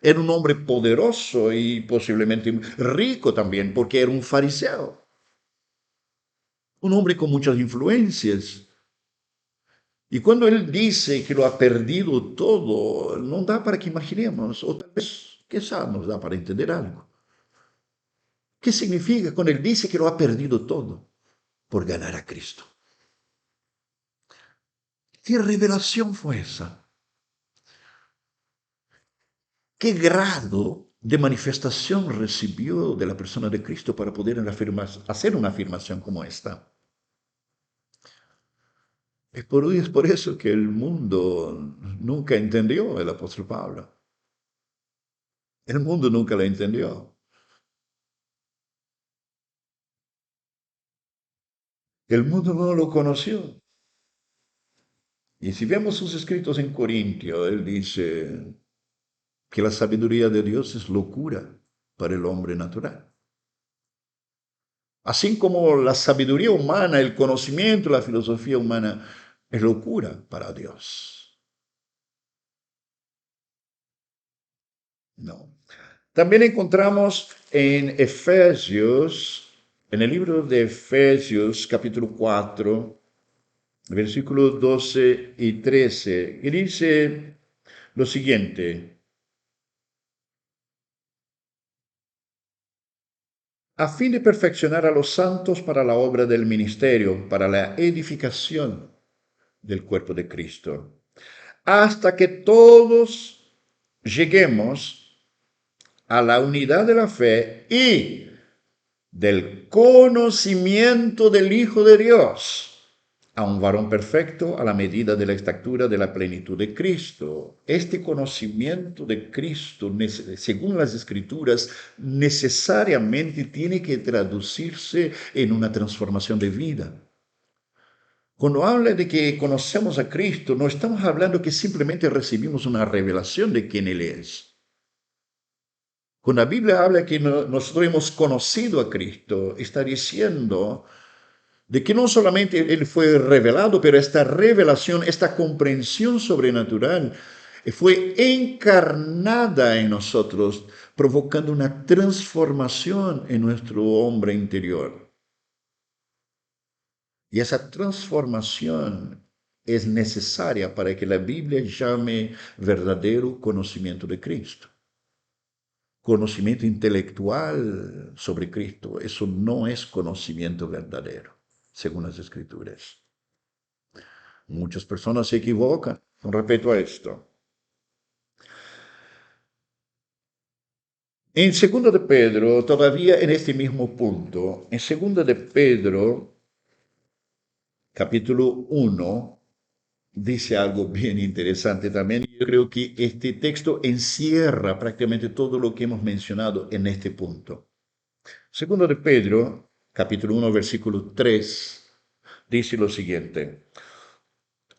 Era un hombre poderoso y posiblemente rico también, porque era un fariseo. Un hombre con muchas influencias. Y cuando él dice que lo ha perdido todo, no da para que imaginemos, o tal vez, quizá nos da para entender algo. ¿Qué significa cuando él dice que lo ha perdido todo por ganar a Cristo? ¿Qué revelación fue esa? ¿Qué grado de manifestación recibió de la persona de Cristo para poder hacer una afirmación como esta? Es por eso que el mundo nunca entendió el apóstol Pablo. El mundo nunca la entendió. El mundo no lo conoció. Y si vemos sus escritos en Corintio, él dice que la sabiduría de Dios es locura para el hombre natural. Así como la sabiduría humana, el conocimiento, la filosofía humana es locura para Dios. No. También encontramos en Efesios, en el libro de Efesios, capítulo 4, versículos 12 y 13, que dice lo siguiente: a fin de perfeccionar a los santos para la obra del ministerio, para la edificación del cuerpo de Cristo, hasta que todos lleguemos a la unidad de la fe y del conocimiento del Hijo de Dios, a un varón perfecto a la medida de la estatura de la plenitud de Cristo. Este conocimiento de Cristo, según las Escrituras, necesariamente tiene que traducirse en una transformación de vida. Cuando habla de que conocemos a Cristo, no estamos hablando que simplemente recibimos una revelación de quién Él es. Cuando la Biblia habla que nosotros hemos conocido a Cristo, está diciendo de que no solamente Él fue revelado, pero esta revelación, esta comprensión sobrenatural fue encarnada en nosotros, provocando una transformación en nuestro hombre interior. Y esa transformación es necesaria para que la Biblia llame verdadero conocimiento de Cristo. Conocimiento intelectual sobre Cristo, eso no es conocimiento verdadero, según las Escrituras. Muchas personas se equivocan con respecto a esto. En 2 de Pedro, todavía en este mismo punto, en 2 de Pedro, capítulo 1, dice algo bien interesante también. Yo creo que este texto encierra prácticamente todo lo que hemos mencionado en este punto. 2 de Pedro, capítulo 1, versículo 3, dice lo siguiente: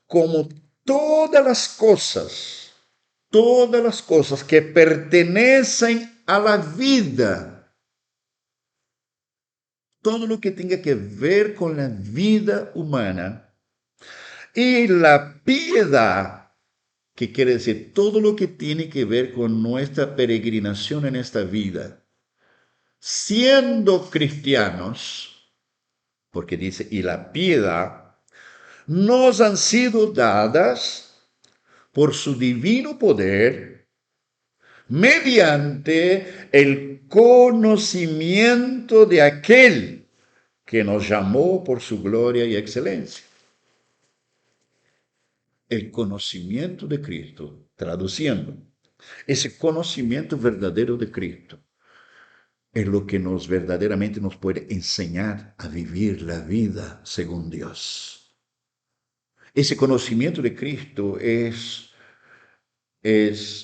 como todas las cosas que pertenecen a la vida, todo lo que tenga que ver con la vida humana, y la piedad, que quiere decir todo lo que tiene que ver con nuestra peregrinación en esta vida, siendo cristianos, porque dice, y la piedad, nos han sido dadas por su divino poder, mediante el conocimiento de aquel que nos llamó por su gloria y excelencia. El conocimiento de Cristo, traduciendo, ese conocimiento verdadero de Cristo es lo que verdaderamente nos puede enseñar a vivir la vida según Dios. Ese conocimiento de Cristo es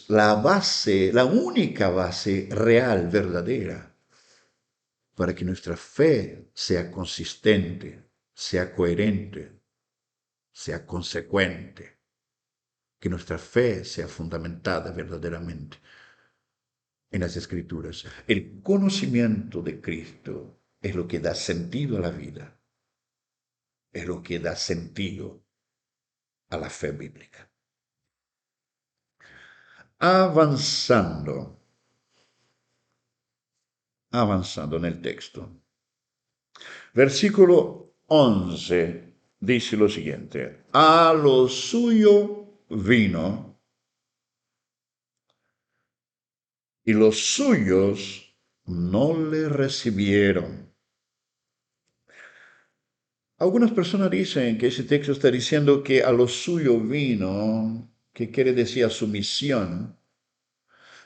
la base, la única base real, verdadera, para que nuestra fe sea consistente, sea coherente, sea consecuente, que nuestra fe sea fundamentada verdaderamente en las Escrituras. El conocimiento de Cristo es lo que da sentido a la vida, es lo que da sentido a la fe bíblica. Avanzando, avanzando en el texto. Versículo 11 dice lo siguiente: a lo suyo vino y los suyos no le recibieron. Algunas personas dicen que ese texto está diciendo que a lo suyo vino, que quiere decir a su misión,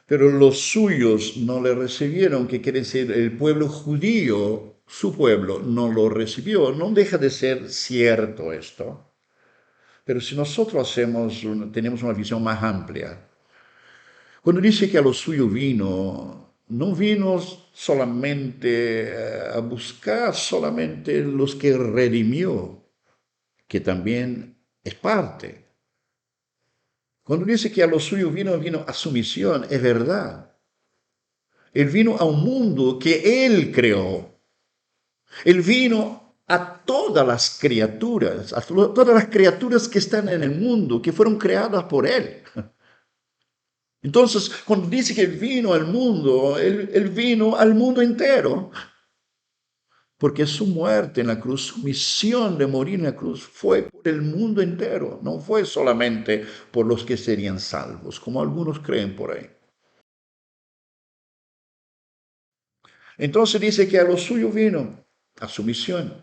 pero los suyos no le recibieron, que quiere decir el pueblo judío, su pueblo, no lo recibió. No deja de ser cierto esto. Pero si nosotros tenemos una visión más amplia, cuando dice que a lo suyo vino, no vino solamente a buscar solamente los que redimió, que también es parte. Cuando dice que a lo suyo vino, vino a su misión, es verdad. Él vino a un mundo que Él creó. Él vino a todas las criaturas, a todas las criaturas que están en el mundo, que fueron creadas por Él. Entonces, cuando dice que Él vino al mundo, él vino al mundo entero. Porque su muerte en la cruz, su misión de morir en la cruz fue por el mundo entero, no fue solamente por los que serían salvos, como algunos creen por ahí. Entonces dice que a lo suyo vino, a su misión,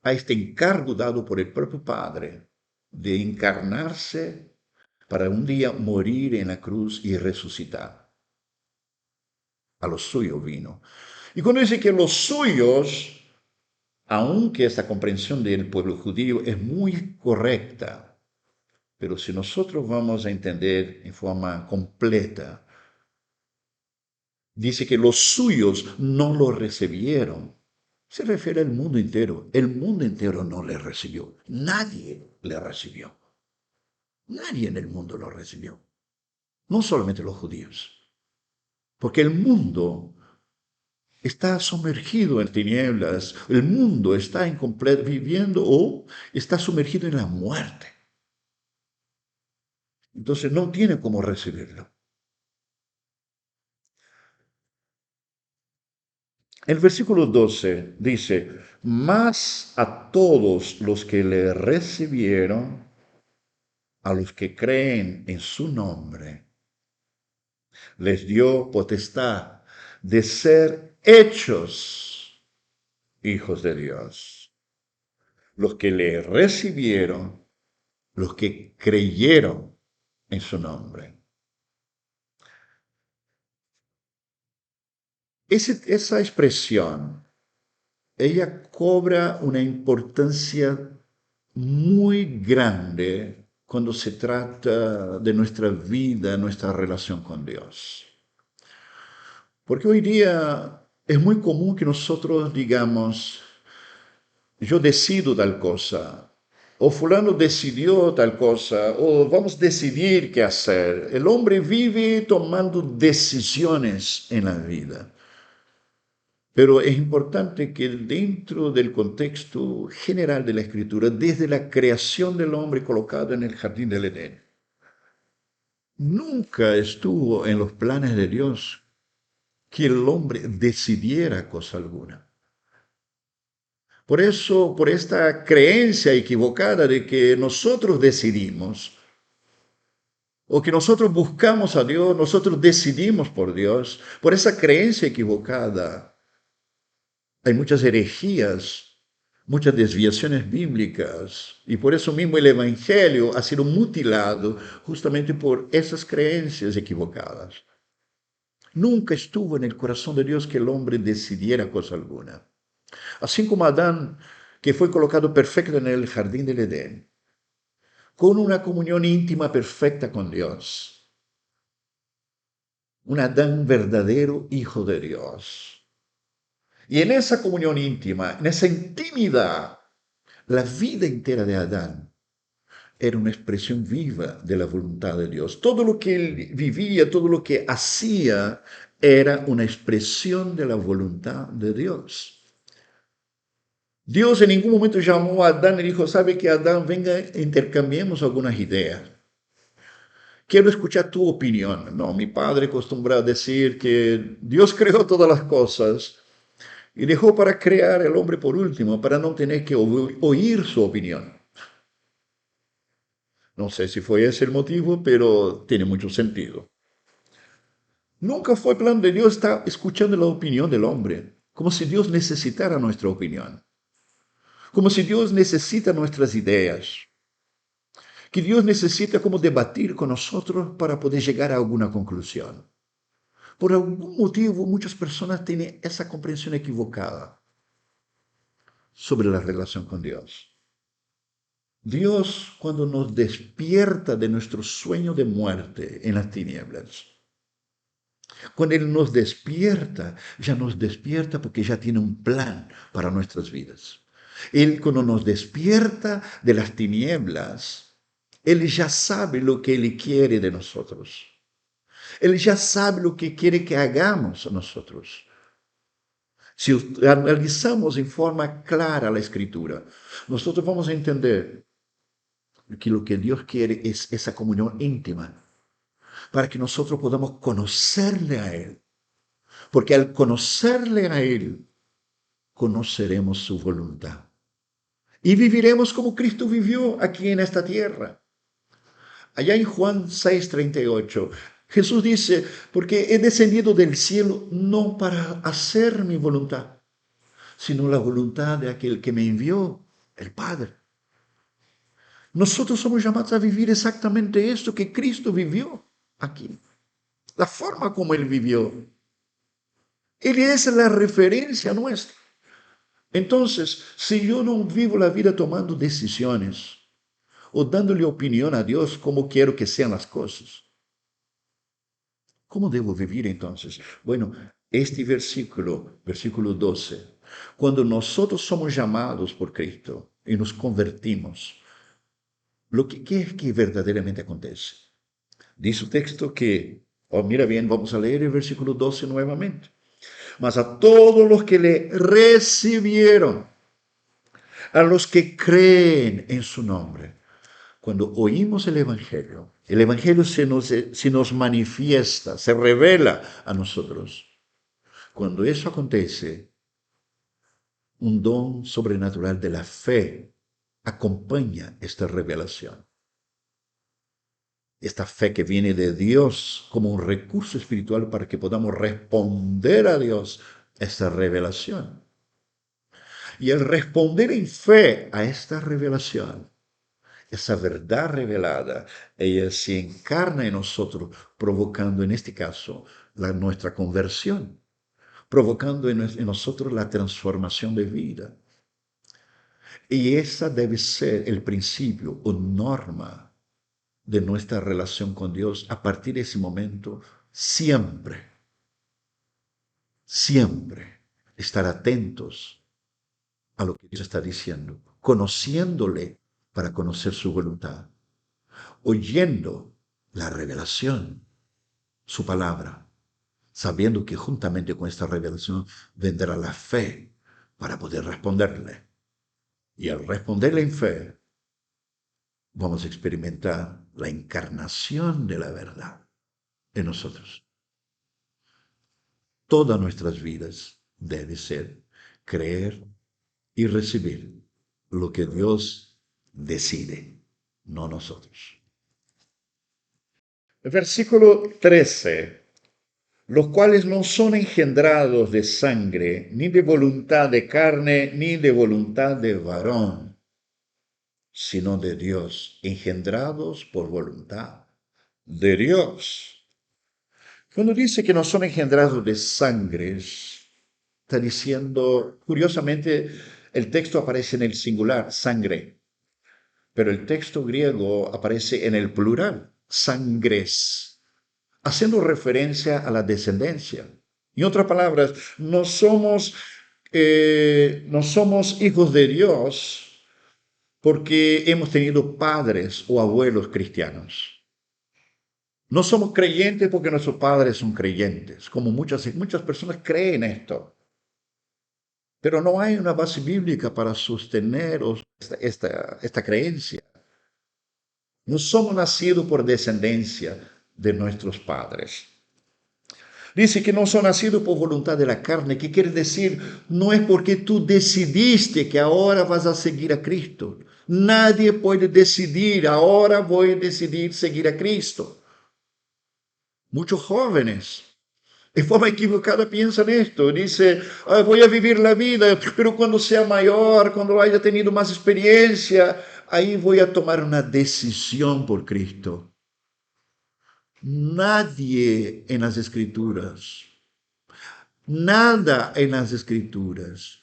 a este encargo dado por el propio Padre de encarnarse para un día morir en la cruz y resucitar. A lo suyo vino. Y cuando dice que los suyos, aunque esta comprensión del pueblo judío es muy correcta, pero si nosotros vamos a entender en forma completa, dice que los suyos no lo recibieron. Se refiere al mundo entero. El mundo entero no le recibió. Nadie le recibió. Nadie en el mundo lo recibió. No solamente los judíos. Porque el mundo está sumergido en tinieblas. El mundo está viviendo o está sumergido en la muerte. Entonces no tiene cómo recibirlo. El versículo 12 dice: mas a todos los que le recibieron, a los que creen en su nombre, les dio potestad de ser hechos hijos de Dios. Los que le recibieron, los que creyeron en su nombre. Esa expresión, ella cobra una importancia muy grande cuando se trata de nuestra vida, nuestra relación con Dios. Porque hoy día es muy común que nosotros digamos: yo decido tal cosa, o fulano decidió tal cosa, o vamos a decidir qué hacer. El hombre vive tomando decisiones en la vida. Pero es importante que dentro del contexto general de la Escritura, desde la creación del hombre colocado en el jardín del Edén, nunca estuvo en los planes de Dios que el hombre decidiera cosa alguna. Por eso, por esta creencia equivocada de que nosotros decidimos, o que nosotros buscamos a Dios, nosotros decidimos por Dios, por esa creencia equivocada, hay muchas herejías, muchas desviaciones bíblicas, y por eso mismo el Evangelio ha sido mutilado justamente por esas creencias equivocadas. Nunca estuvo en el corazón de Dios que el hombre decidiera cosa alguna. Así como Adán, que fue colocado perfecto en el jardín del Edén, con una comunión íntima perfecta con Dios. Un Adán verdadero hijo de Dios. Y en esa comunión íntima, en esa intimidad, la vida entera de Adán era una expresión viva de la voluntad de Dios. Todo lo que él vivía, todo lo que hacía, era una expresión de la voluntad de Dios. Dios en ningún momento llamó a Adán y dijo, ¿sabe que Adán, venga, intercambiemos algunas ideas? Quiero escuchar tu opinión. No, mi padre acostumbra a decir que Dios creó todas las cosas y dejó para crear el hombre por último, para no tener que oír su opinión. No sé si fue ese el motivo, pero tiene mucho sentido. Nunca fue plan de Dios estar escuchando la opinión del hombre, como si Dios necesitara nuestra opinión, como si Dios necesita nuestras ideas, que Dios necesita como debatir con nosotros para poder llegar a alguna conclusión. Por algún motivo, muchas personas tienen esa comprensión equivocada sobre la relación con Dios. Dios, cuando nos despierta de nuestro sueño de muerte en las tinieblas, cuando Él nos despierta, ya nos despierta porque ya tiene un plan para nuestras vidas. Él cuando nos despierta de las tinieblas, Él ya sabe lo que Él quiere de nosotros. Él ya sabe lo que quiere que hagamos nosotros. Si analizamos en forma clara la escritura, nosotros vamos a entender que lo que Dios quiere es esa comunión íntima para que nosotros podamos conocerle a Él. Porque al conocerle a Él, conoceremos su voluntad. Y viviremos como Cristo vivió aquí en esta tierra. Allá en Juan 6:38, Jesús dice, porque he descendido del cielo no para hacer mi voluntad, sino la voluntad de aquel que me envió, el Padre. Nosotros somos llamados a vivir exactamente esto que Cristo vivió aquí. La forma como Él vivió. Él es la referencia nuestra. Entonces, si yo no vivo la vida tomando decisiones o dándole opinión a Dios como quiero que sean las cosas, ¿cómo debo vivir entonces? Bueno, este versículo 12, cuando nosotros somos llamados por Cristo y nos convertimos, ¿qué es que verdaderamente acontece? Dice el texto que, mira bien, vamos a leer el versículo 12 nuevamente. Mas a todos los que le recibieron, a los que creen en su nombre. Cuando oímos el Evangelio se nos manifiesta, se revela a nosotros. Cuando eso acontece, un don sobrenatural de la fe acompaña esta revelación. Esta fe que viene de Dios como un recurso espiritual para que podamos responder a Dios esta revelación. Y el responder en fe a esta revelación, esa verdad revelada, ella se encarna en nosotros, provocando en este caso nuestra conversión, provocando en nosotros la transformación de vida. Y esa debe ser el principio o norma de nuestra relación con Dios a partir de ese momento, siempre, siempre estar atentos a lo que Dios está diciendo, conociéndole para conocer su voluntad, oyendo la revelación, su palabra, sabiendo que juntamente con esta revelación vendrá la fe para poder responderle. Y al responderle en fe, vamos a experimentar la encarnación de la verdad en nosotros. Todas nuestras vidas debe ser creer y recibir lo que Dios decide, no nosotros. Versículo 13. Los cuales no son engendrados de sangre, ni de voluntad de carne, ni de voluntad de varón, sino de Dios, engendrados por voluntad de Dios. Cuando dice que no son engendrados de sangre, está diciendo, curiosamente, el texto aparece en el singular, sangre, pero el texto griego aparece en el plural, sangres, haciendo referencia a la descendencia. En otras palabras, no somos No somos hijos de Dios porque hemos tenido padres o abuelos cristianos. No somos creyentes porque nuestros padres son creyentes, como muchas personas creen esto. Pero no hay una base bíblica para sostener esta creencia. No somos nacidos por descendencia de nuestros padres. Dice que no son nacidos por voluntad de la carne, que quiere decir, no es porque tú decidiste que ahora vas a seguir a Cristo. Nadie puede decidir, ahora voy a decidir seguir a Cristo. Muchos jóvenes, de forma equivocada, piensan esto. Dice, voy a vivir la vida, pero cuando sea mayor, cuando haya tenido más experiencia, ahí voy a tomar una decisión por Cristo. Nadie en las Escrituras, nada en las Escrituras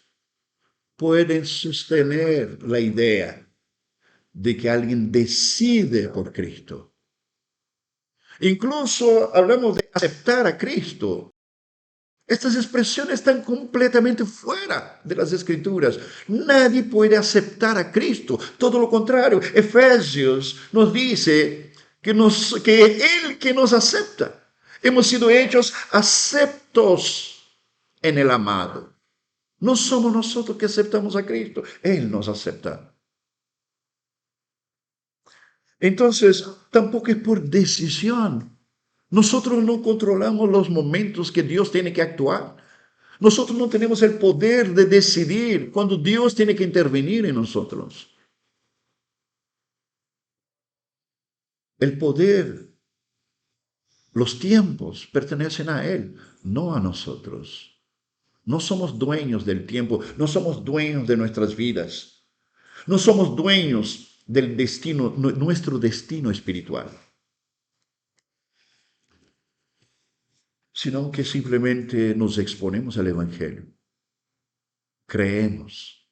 puede sostener la idea de que alguien decide por Cristo. Incluso hablamos de aceptar a Cristo. Estas expresiones están completamente fuera de las Escrituras. Nadie puede aceptar a Cristo. Todo lo contrario, Efesios nos dice que Él que nos acepta. Hemos sido hechos aceptos en el amado. No somos nosotros que aceptamos a Cristo, Él nos acepta. Entonces, tampoco es por decisión. Nosotros no controlamos los momentos que Dios tiene que actuar. Nosotros no tenemos el poder de decidir cuando Dios tiene que intervenir en nosotros. El poder, los tiempos pertenecen a Él, no a nosotros. No somos dueños del tiempo, no somos dueños de nuestras vidas, no somos dueños del destino, nuestro destino espiritual, sino que simplemente nos exponemos al Evangelio, creemos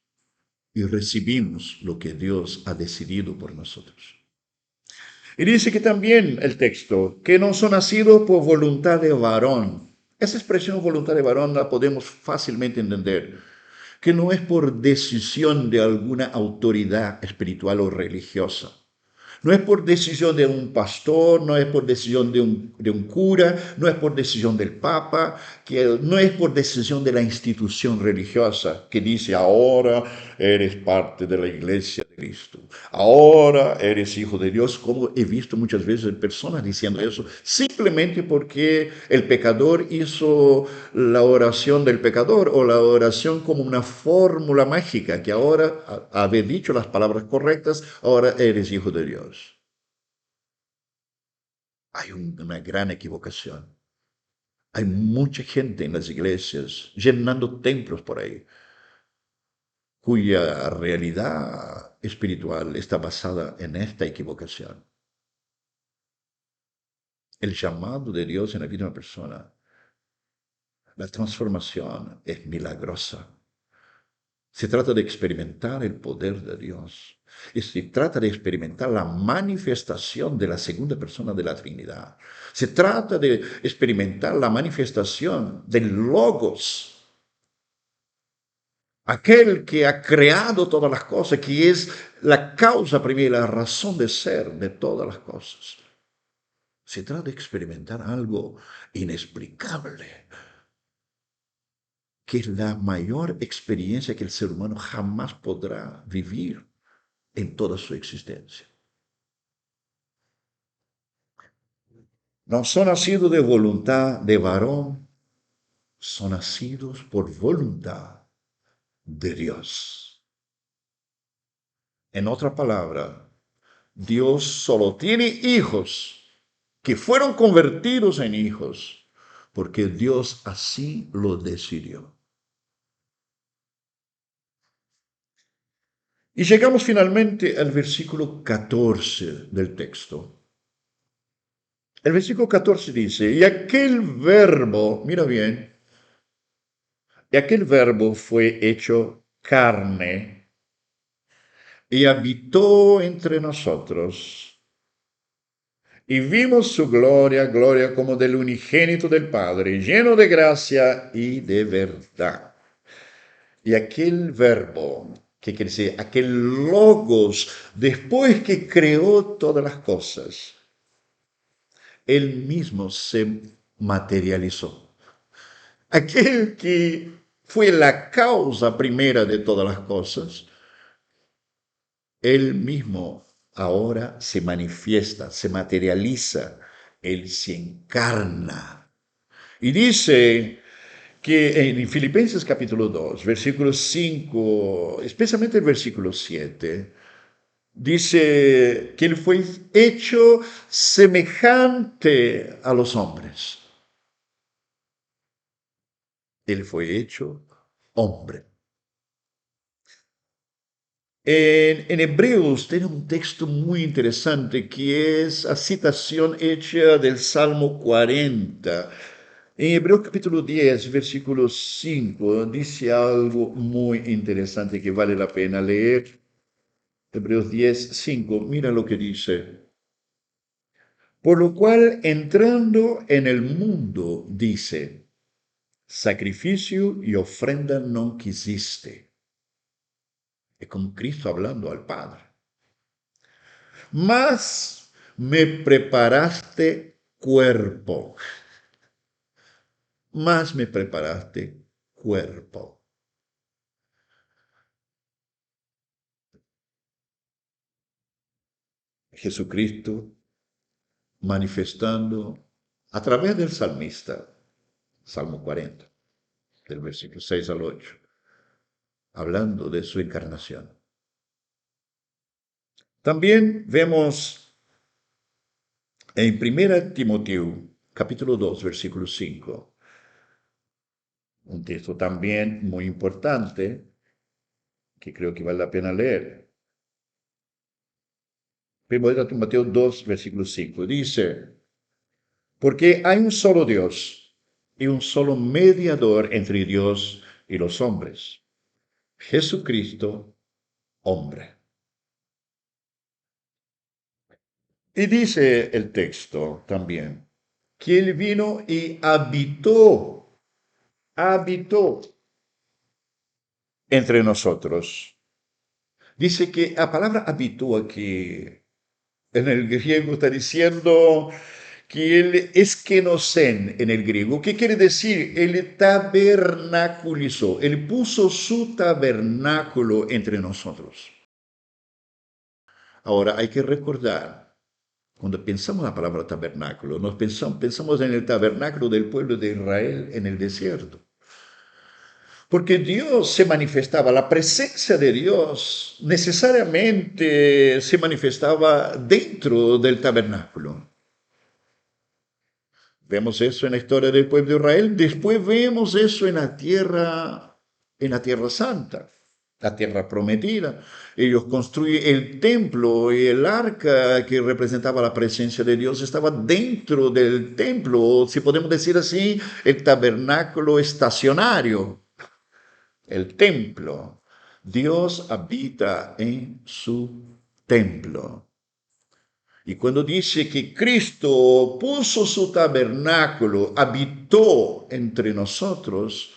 y recibimos lo que Dios ha decidido por nosotros. Y dice que también el texto, que no son nacidos por voluntad de varón. Esa expresión voluntad de varón la podemos fácilmente entender, que no es por decisión de alguna autoridad espiritual o religiosa. No es por decisión de un pastor, no es por decisión de un cura, no es por decisión del papa, no es por decisión de la institución religiosa que dice ahora eres parte de la iglesia de Cristo, ahora eres hijo de Dios, como he visto muchas veces personas diciendo eso, simplemente porque el pecador hizo la oración del pecador o la oración como una fórmula mágica, que ahora, haber dicho las palabras correctas, ahora eres hijo de Dios. Hay una gran equivocación. Hay mucha gente en las iglesias llenando templos por ahí, cuya realidad espiritual está basada en esta equivocación. El llamado de Dios en la vida de una persona, la transformación es milagrosa. Se trata de experimentar el poder de Dios. Y se trata de experimentar la manifestación de la segunda persona de la Trinidad. Se trata de experimentar la manifestación del Logos, aquel que ha creado todas las cosas, que es la causa primera, la razón de ser de todas las cosas. Se trata de experimentar algo inexplicable, que es la mayor experiencia que el ser humano jamás podrá vivir en toda su existencia. No son nacidos de voluntad de varón, son nacidos por voluntad de Dios. En otra palabra, Dios solo tiene hijos que fueron convertidos en hijos porque Dios así lo decidió. Y llegamos finalmente al versículo 14 del texto. El versículo 14 dice, y aquel verbo, mira bien, y aquel verbo fue hecho carne y habitó entre nosotros. Y vimos su gloria, gloria como del unigénito del Padre, lleno de gracia y de verdad. Y aquel verbo, ¿qué quiere decir? Aquel logos, después que creó todas las cosas, él mismo se materializó. Aquel que fue la causa primera de todas las cosas, él mismo ahora se manifiesta, se materializa, él se encarna. Y dice que en Filipenses capítulo 2, versículo 5, especialmente el versículo 7, dice que él fue hecho semejante a los hombres. Él fue hecho hombre. En Hebreos tiene un texto muy interesante que es la citación hecha del Salmo 40. En Hebreos capítulo 10, versículo 5, dice algo muy interesante que vale la pena leer. Hebreos 10, 5, mira lo que dice. Por lo cual, entrando en el mundo, dice, sacrificio y ofrenda no quisiste. Es como Cristo hablando al Padre. Mas me preparaste cuerpo. Más me preparaste cuerpo. Jesucristo manifestando a través del salmista, Salmo 40, del versículo 6 al 8, hablando de su encarnación. También vemos en 1 Timoteo, capítulo 2, versículo 5, un texto también muy importante que creo que vale la pena leer. 1 Timoteo 2, versículo 5, dice, porque hay un solo Dios y un solo mediador entre Dios y los hombres, Jesucristo, hombre. Y dice el texto también, que él vino y habitó entre nosotros. Dice que la palabra habitó aquí en el griego está diciendo que él es kenosen en el griego. ¿Qué quiere decir? Él tabernaculizó, él puso su tabernáculo entre nosotros. Ahora hay que recordar, cuando pensamos en la palabra tabernáculo, pensamos en el tabernáculo del pueblo de Israel en el desierto. Porque Dios se manifestaba, la presencia de Dios necesariamente se manifestaba dentro del tabernáculo. Vemos eso en la historia del pueblo de Israel, después vemos eso en la tierra santa, la tierra prometida. Ellos construyen el templo y el arca que representaba la presencia de Dios estaba dentro del templo, si podemos decir así, el tabernáculo estacionario, el templo. Dios habita en su templo. Y cuando dice que Cristo puso su tabernáculo, habitó entre nosotros,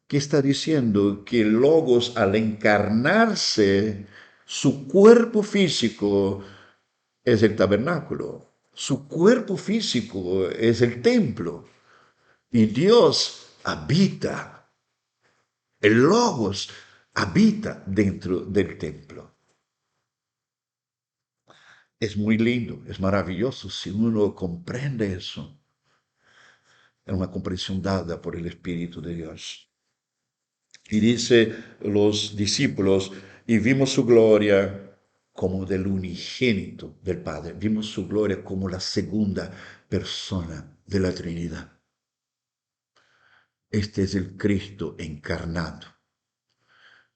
¿qué está diciendo? Que el Logos al encarnarse, su cuerpo físico es el tabernáculo, su cuerpo físico es el templo. Y Dios habita, el Logos habita dentro del templo. Es muy lindo, es maravilloso si uno comprende eso. Es una comprensión dada por el Espíritu de Dios. Y dice los discípulos, y vimos su gloria como del unigénito del Padre. Vimos su gloria como la segunda persona de la Trinidad. Este es el Cristo encarnado.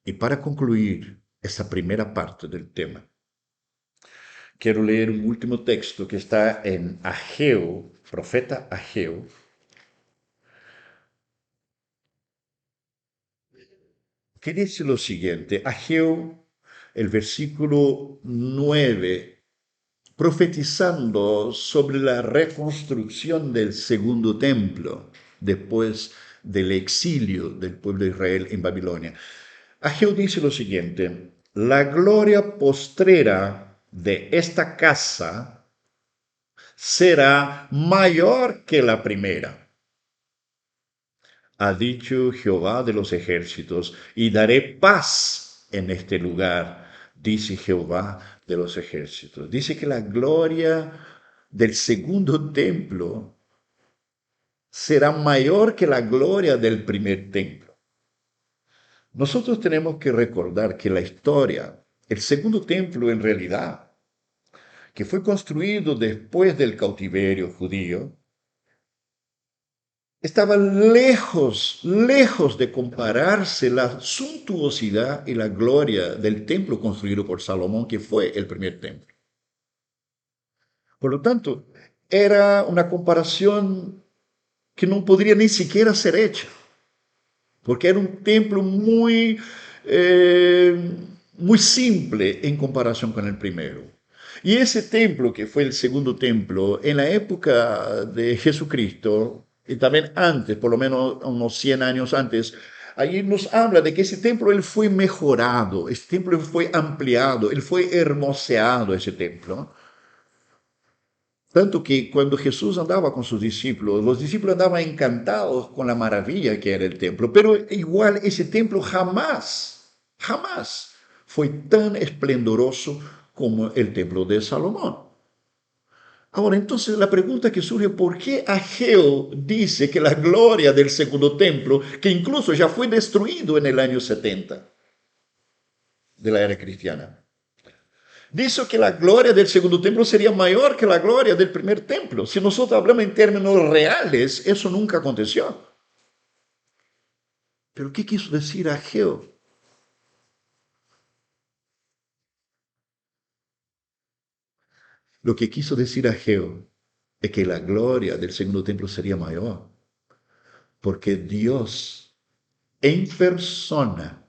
Y para concluir esa primera parte del tema, quiero leer un último texto que está en Ageo, profeta Ageo, que dice lo siguiente, Ageo, el versículo 9, profetizando sobre la reconstrucción del segundo templo después del exilio del pueblo de Israel en Babilonia. Ageo dice lo siguiente: la gloria postrera de esta casa será mayor que la primera, ha dicho Jehová de los ejércitos, y daré paz en este lugar, dice Jehová de los ejércitos. Dice que la gloria del segundo templo será mayor que la gloria del primer templo. Nosotros tenemos que recordar que la historia, el segundo templo en realidad, que fue construido después del cautiverio judío, estaba lejos, lejos de compararse la suntuosidad y la gloria del templo construido por Salomón, que fue el primer templo. Por lo tanto, era una comparación que no podría ni siquiera ser hecha, porque era un templo muy simple en comparación con el primero. Y ese templo, que fue el segundo templo, en la época de Jesucristo, y también antes, por lo menos unos 100 años antes, allí nos habla de que ese templo él fue mejorado, ese templo fue ampliado, él fue hermoseado, ese templo. Tanto que cuando Jesús andaba con sus discípulos, los discípulos andaban encantados con la maravilla que era el templo, pero igual ese templo jamás, jamás fue tan esplendoroso como el templo de Salomón. Ahora, entonces la pregunta que surge: ¿por qué Ageo dice que la gloria del segundo templo, que incluso ya fue destruido en el año 70 de la era cristiana, dice que la gloria del segundo templo sería mayor que la gloria del primer templo? Si nosotros hablamos en términos reales, eso nunca aconteció. ¿Pero qué quiso decir Ageo? Lo que quiso decir Ageo es que la gloria del segundo templo sería mayor, porque Dios en persona,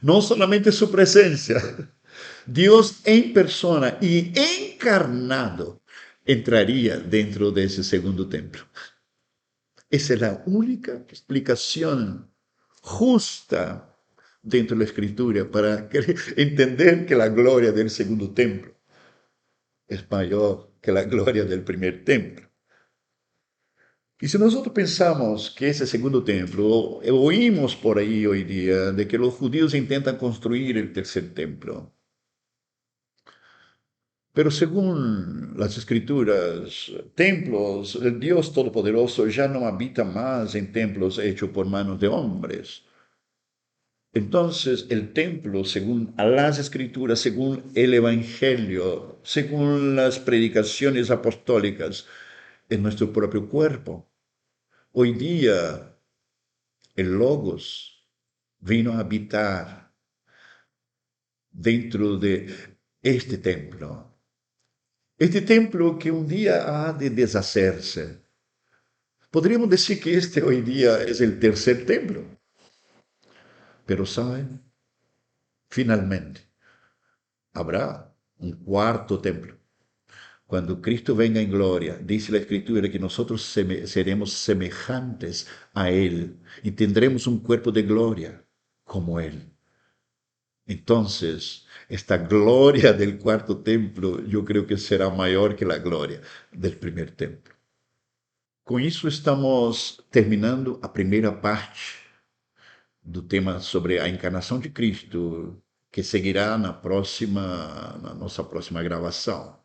no solamente su presencia, Dios en persona y encarnado entraría dentro de ese segundo templo. Esa es la única explicación justa dentro de la Escritura para entender que la gloria del segundo templo es mayor que la gloria del primer templo. Y si nosotros pensamos que ese segundo templo, oímos por ahí hoy día de que los judíos intentan construir el tercer templo. Pero según las escrituras, templos, el Dios Todopoderoso ya no habita más en templos hechos por manos de hombres. Entonces el templo, según las escrituras, según el Evangelio, según las predicaciones apostólicas, es nuestro propio cuerpo. Hoy día el Logos vino a habitar dentro de este templo. Este templo que un día ha de deshacerse. Podríamos decir que este hoy día es el tercer templo. Pero ¿saben? Finalmente habrá un cuarto templo. Cuando Cristo venga en gloria, dice la Escritura que nosotros seremos semejantes a Él y tendremos un cuerpo de gloria como Él. Entonces, esta gloria del cuarto templo yo creo que será mayor que la gloria del primer templo. Com isso, estamos terminando a primeira parte do tema sobre a encarnação de Cristo, que seguirá na nossa próxima gravação.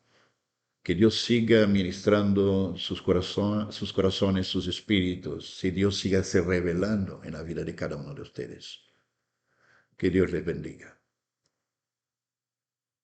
Que Deus siga ministrando sus corazones, sus espíritus, y Dios siga se revelando en la vida de cada uno de ustedes. Que Dios les bendiga.